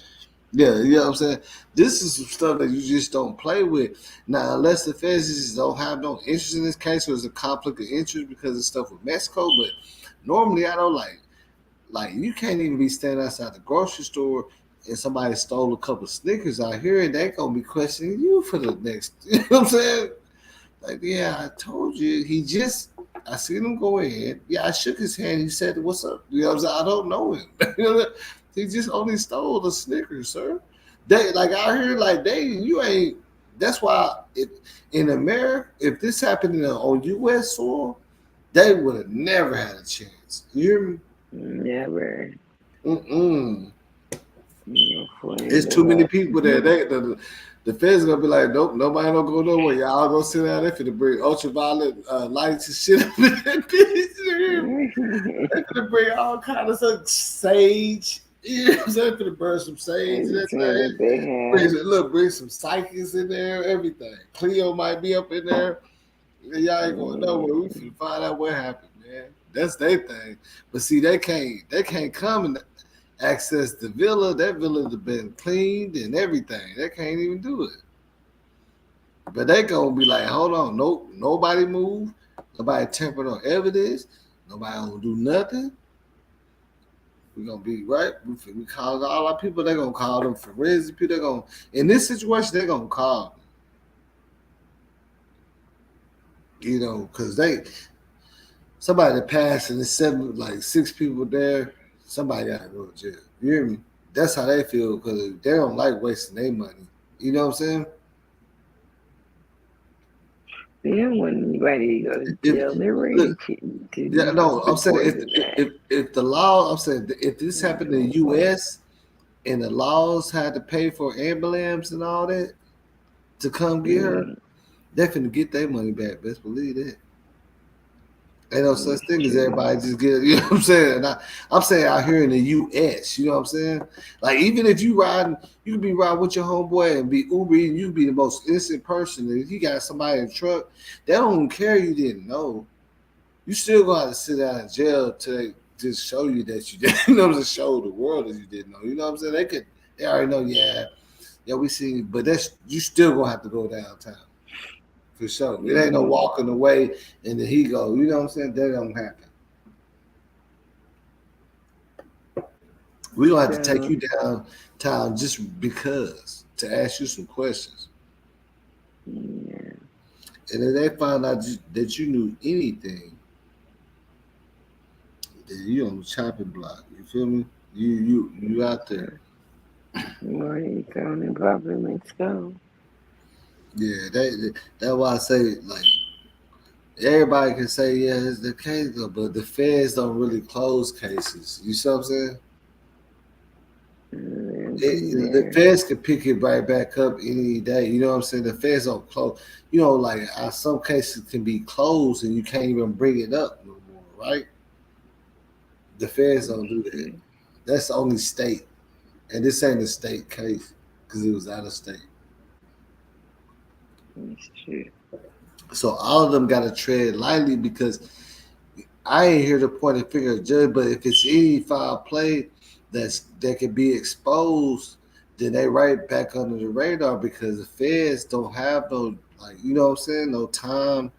Yeah, you know what I'm saying? This is some stuff that you just don't play with. Now, unless the feds just don't have no interest in this case or it's a conflict of interest because of stuff with Mexico, but normally I don't like you can't even be standing outside the grocery store and somebody stole a couple of Snickers out here and they gonna be questioning you for the next you know what I'm saying? Like, yeah, I told you. I seen him go in. Yeah, I shook his hand. He said, "What's up?" You know what I'm saying? I don't know him. He just only stole the Snickers, sir. They like out here, like you ain't. That's why in America, if this happened on U.S. soil, they would have never had a chance. You hear me? Never. Mm-mm. No There's flame too many left. people there. The feds gonna be like, nope, nobody don't go nowhere. Y'all go sit down there for to bring ultraviolet lights and shit up in that bitch. They finna bring all kind of stuff, sage. You know what I'm saying? Finna burn some sage and that Everything thing. that they have. Bring some psychics in there, everything. Cleo might be up in there. Y'all ain't going nowhere. We finna find out what happened, man. That's their thing. But see, they can't come and access the villa. That villa have been cleaned and everything. They can't even do it. But they gonna be like, hold on, nope, nobody move, nobody temper no evidence, nobody gonna do nothing. We gonna be right. We call all our people. They gonna call them forensic people. They gonna in this situation they gonna call them, because somebody that passed and it's seven like six people there. Somebody gotta go to jail. You hear me? That's how they feel because they don't like wasting their money. You know what I'm saying? They don't want anybody to go to If jail. They're ready look, yeah, to no, I'm saying support that. if the law, I'm saying if this happened in the Mm-hmm. U.S. and the laws had to pay for ambulance and all that to come get her, they finna get their money back. Best believe that. Ain't no such It's thing as true. everybody just get. You know what I'm saying? And I'm saying out here in the U.S. You know what I'm saying? Like even if you can be riding with your homeboy and be Uber, and you be the most innocent person. And if you got somebody in the truck, they don't even care you didn't know. You still gonna have to sit down in jail till they just show you that you didn't to show the world that you didn't know. You know what I'm saying? They already know, yeah, we see you, but that's you still gonna have to go downtown for sure. It ain't no Mm-hmm. walking away and then he go, you know what I'm saying? That don't happen. We gonna have to take So, you downtown just because to ask you some questions. yeah. And if they find out that you knew anything, then you on the chopping block. You feel me? You out there. Morning, Tony, Papa, let's go. Yeah, that's why I say like everybody can say yeah it's the case, but the feds don't really close cases. You see what I'm saying? Be The there. feds could pick it right back up any day. You know what I'm saying? The feds don't close. You know, like some cases can be closed and you can't even bring it up no more, right? The feds don't do that. True. That's only state, and this ain't a state case because it was out of state. It's true. So all of them got to tread lightly because I ain't here to point a finger at judge, but if it's any foul play that can be exposed, then they right back under the radar because the feds don't have no like you know what I'm saying, no time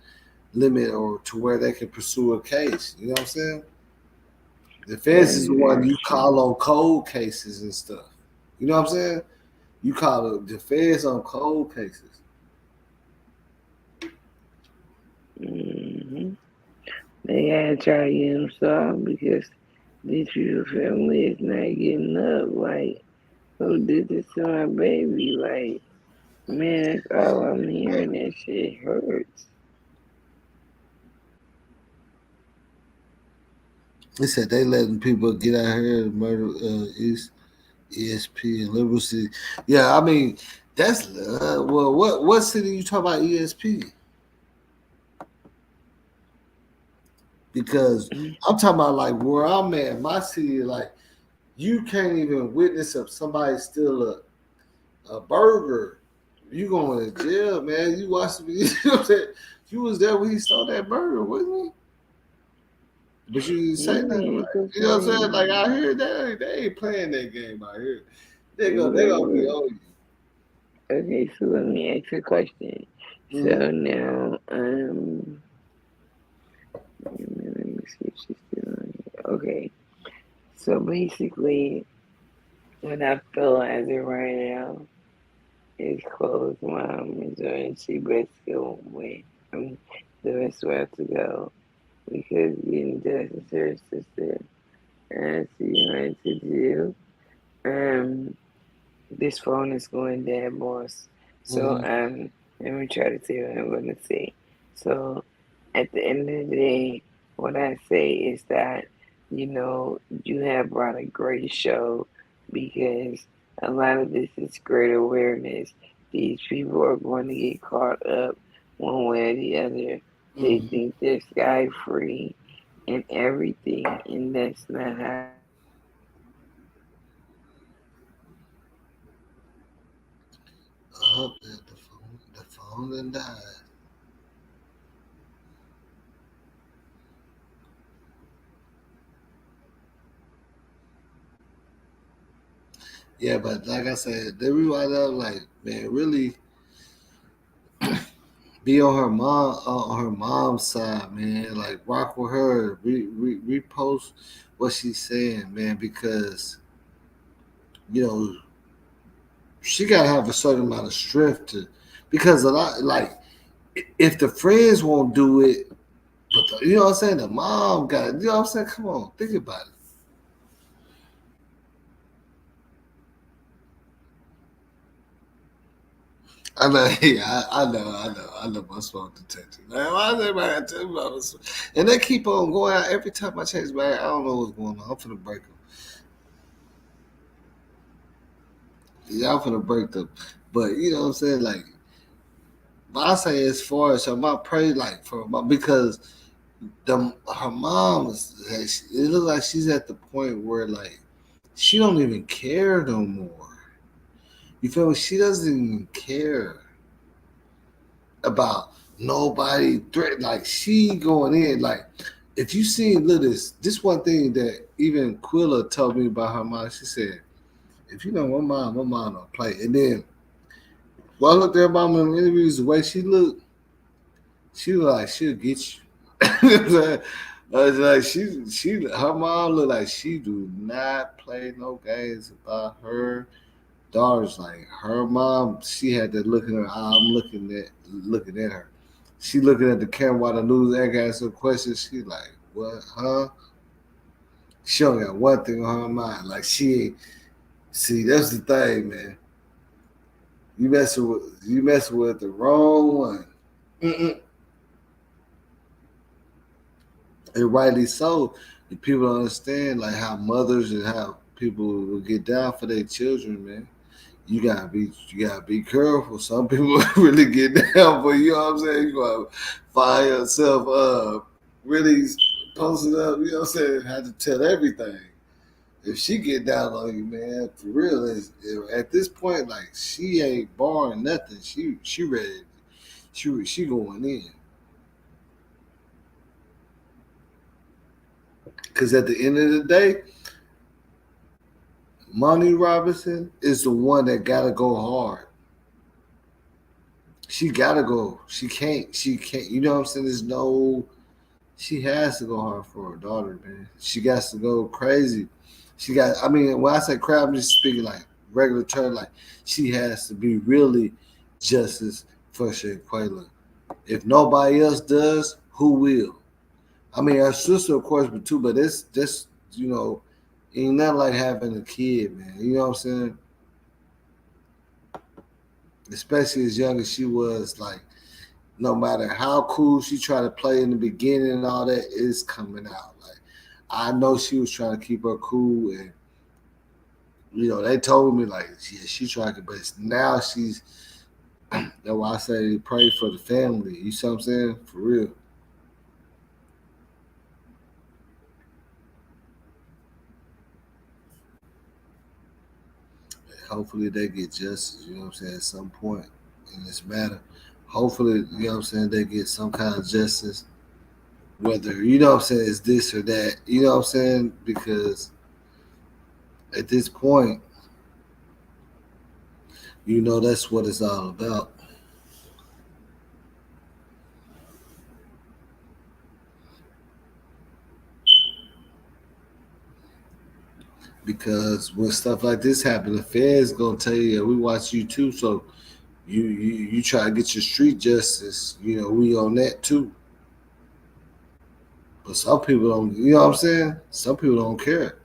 limit or to where they can pursue a case. You know what I'm saying? The That feds is is the one very you true. call on cold cases and stuff. You know what I'm saying? You call the feds on cold cases. Hmm. They gotta try to get him solved because this your family is not getting up. Like, who did this to my baby? Like, man, that's all I'm hearing. That shit hurts. They said they letting people get out here and murder East ESP and Liberal City. Yeah, I mean that's well. What city you talking about ESP? Because I'm talking about like where I'm at, my city. Like you can't even witness if somebody steal a burger. You going to jail, man. You watched me. You know what I'm saying? You was there when he stole that burger, wasn't you? But you didn't say nothing, Yeah, right? cause You know what I'm saying? Like like, I heard that they ain't playing that game out here. They gonna be look, on okay, so let me ask a question. you. So now, let me see if she's still on here. Okay, so basically, what I feel as it right now is closed mom is doing she best go with. I mean, the best way to go because getting justice to her sister and she went to jail. Um, this phone is going dead, boss. So Mm-hmm. let me try to say what I'm gonna say. So at the end of the day, what I say is that you have brought a great show because a lot of this is great awareness. These people are going to get caught up one way or the other. They Mm-hmm. think they're sky free and everything, and that's not how it is. Oh, the phone done died. Yeah, but like I said, they rewind up like man, really be on her mom's side, man. Like rock with her, repost what she's saying, man, because you know she gotta have a certain amount of strength to, because a lot like if the friends won't do it, but you know what I'm saying, the mom got it. You know what I'm saying? Come on, think about it. I know, yeah, I know my smoke detector. Man, why is everybody tell me about this? And they keep on going out every time I change my. I don't know what's going on. I'm finna break them. Yeah, I'm finna break them. But you know what I'm saying? Like, but I say as far as her mom, pray like for her mom because her mom is. It looks like she's at the point where like she don't even care no more. You feel me? She doesn't even care about nobody threat. Like she going in. Like if you seen look this one thing that even Quilla told me about her mom. She said, "If you know my mom don't play." And then while I looked at her mom in the interviews, the way she look like she'll get you. You know what I'm saying? It's like her mom look like she do not play no games about her daughter's like her mom. She had that look in her eye. I'm looking at her. She looking at the camera while the news anchor asks her questions. She like, what, huh? She only got one thing on her mind. Like she ain't. See, that's the thing, man. You messing with the wrong one. Mm-mm. And rightly so. The people don't understand like how mothers and how people will get down for their children, man. You gotta be careful. Some people really get down for you know what I'm saying. You gotta find yourself really posting up. You know what I'm saying. Have to tell everything. If she get down on you, man, for real, at this point, like she ain't barring nothing. She ready. She going in. Cause at the end of the day, Monty Robinson is the one that gotta go hard. She gotta go. She can't. She can't. You know what I'm saying? There's no. She has to go hard for her daughter, man. She got to go crazy. She got. I mean, when I say crap, I'm just speaking like regular term. Like she has to be really justice for Shanquella. If nobody else does, who will? I mean, her sister, of course, but too. But it's just ain't nothing like having a kid, man. You know what I'm saying? Especially as young as she was, like no matter how cool she tried to play in the beginning and all that, is coming out. Like I know she was trying to keep her cool, and they told me like yeah, she tried to, but now she's. That's why I say pray for the family. You see what I'm saying? For real. Hopefully they get justice. You know what I'm saying? At some point in this matter, hopefully what I'm saying they get some kind of justice. Whether what I'm saying it's this or that. You know what I'm saying? Because at this point, that's what it's all about. Because when stuff like this happen, the feds gonna tell you, yeah, we watch you too. So you try to get your street justice. We on that too. But some people don't. You know what I'm saying? Some people don't care.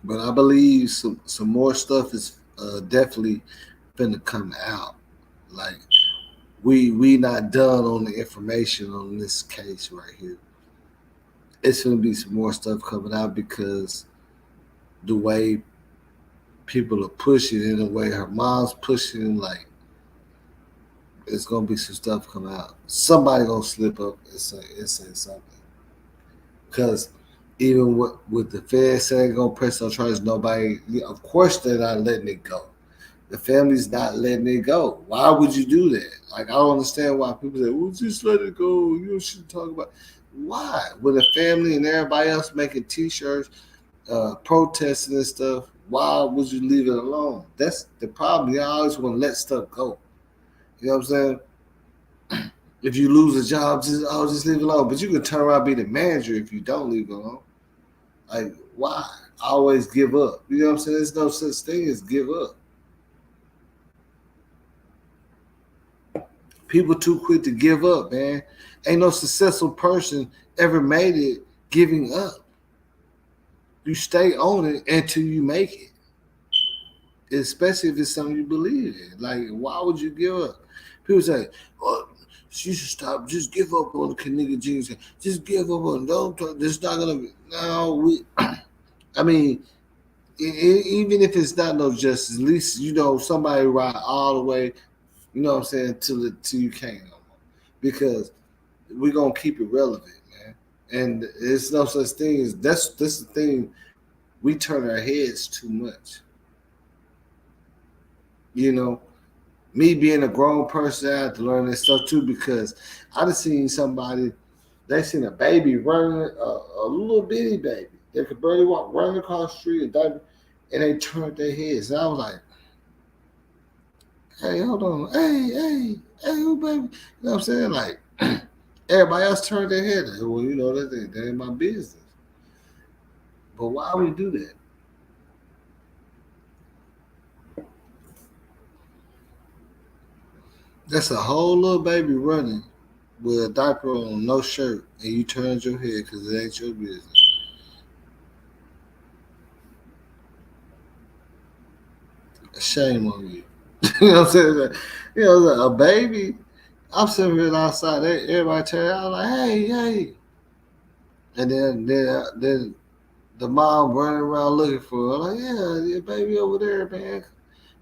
But I believe some more stuff is definitely finna come out. Like we not done on the information on this case right here. It's gonna be some more stuff coming out because the way people are pushing it, the way her mom's pushing, like it's gonna be some stuff coming out. Somebody gonna slip up and say something. Cause even with the Fed saying gonna press on charges, nobody. Of course they're not letting it go. The family's not letting it go. Why would you do that? Like I don't understand why people say, "Well, just let it go." You should talk about why. With the family and everybody else making T-shirts, protesting and stuff, why would you leave it alone? That's the problem. You always want to let stuff go. You know what I'm saying? If you lose a job, just leave it alone. But you can turn around and be the manager if you don't leave it alone. Like why? Always give up. You know what I'm saying? There's no such thing as give up. People too quick to give up, man. Ain't no successful person ever made it giving up. You stay on it until you make it. Especially if it's something you believe in. Like, why would you give up? People say, "Oh, you should stop. Just give up on the nigga jeans. Just give up on. Don't. It's not gonna be. No, we. I mean, even if it's not no justice, at least somebody ride all the way. You know what I'm saying till you can't no more, because we're gonna keep it relevant, man. And there's no such thing as that's the thing. We turn our heads too much. You know, me being a grown person, I have to learn this stuff too because I done seen somebody. They seen a baby running, a little bitty baby. They could barely walk, running across the street, and they turned their heads. And I was like, "Hey, hold on, hey, who baby?" You know what I'm saying? Like everybody else turned their head. Like, well, that ain't my business. But why we do that? That's a whole little baby running with a diaper on, no shirt, and you turned your head because it ain't your business. Shame on you. You know what I'm saying? You know, like a baby. I'm sitting here outside. Everybody turn out like, hey, hey, and then the mom running around looking for her. Like, yeah, your baby over there, man.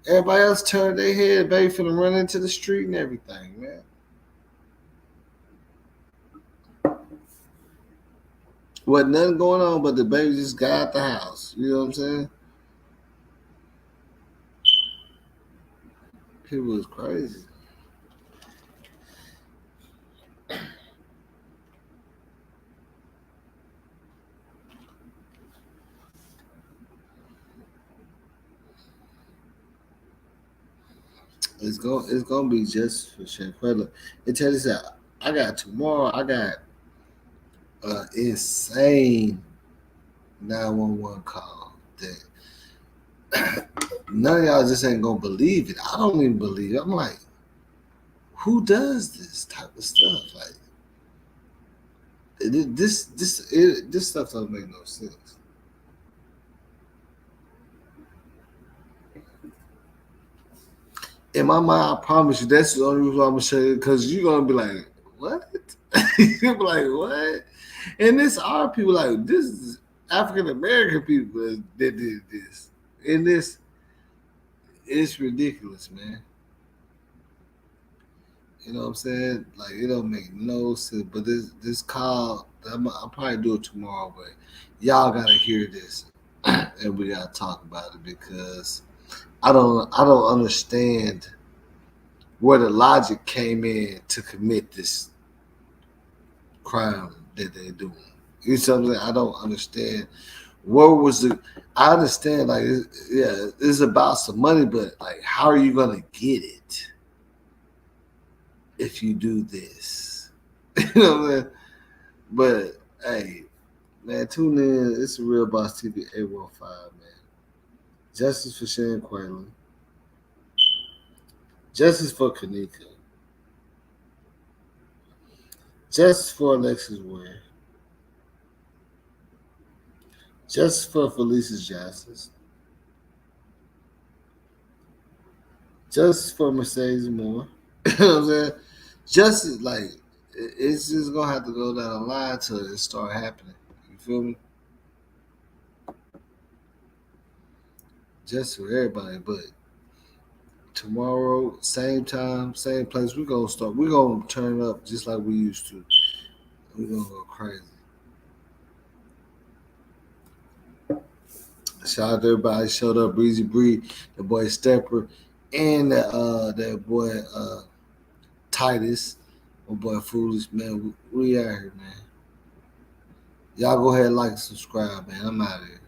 Everybody else turned their head, baby, for them run into the street and everything, man. Wasn't nothing going on, but the baby just got out the house. You know what I'm saying? People was crazy. It's gonna be just for Shanquella. It tells you that I got tomorrow. I got insane 911 call that none of y'all just ain't gonna believe it. I don't even believe it. I'm like, who does this type of stuff? Like this stuff don't make no sense. In my mind, I promise you, that's the only reason why I'm gonna show you because you're gonna be like, what? You'll be like, what? And this are people like this is African American people that did this. And this it's ridiculous, man. You know what I'm saying? Like it don't make no sense. But this call, I'll probably do it tomorrow. But y'all gotta hear this, and we gotta talk about it because I don't understand where the logic came in to commit this crime that they're doing. You know what I'm saying? I don't understand. Where was the? I understand, like, yeah, it's about some money, but like, how are you gonna get it if you do this? You know what I'm saying? But hey, man, tune in. It's a Real Boss TV 815, man. Justice for Shane Quaylen. Justice for Kanika. Justice for Alexis Ware. Justice for Felicia Justice. Justice for Mercedes Moore. You know what I'm saying? Justice, like, it's just gonna have to go down the line till it start happening. You feel me? Just for everybody. But tomorrow, same time, same place, we're gonna start. We're gonna turn up just like we used to. We're gonna go crazy. Shout out to everybody showed up. Breezy Bree, the boy Stepper, and that boy Titus, my boy Foolish man. We out here, man. Y'all go ahead and like and subscribe, man. I'm out of here.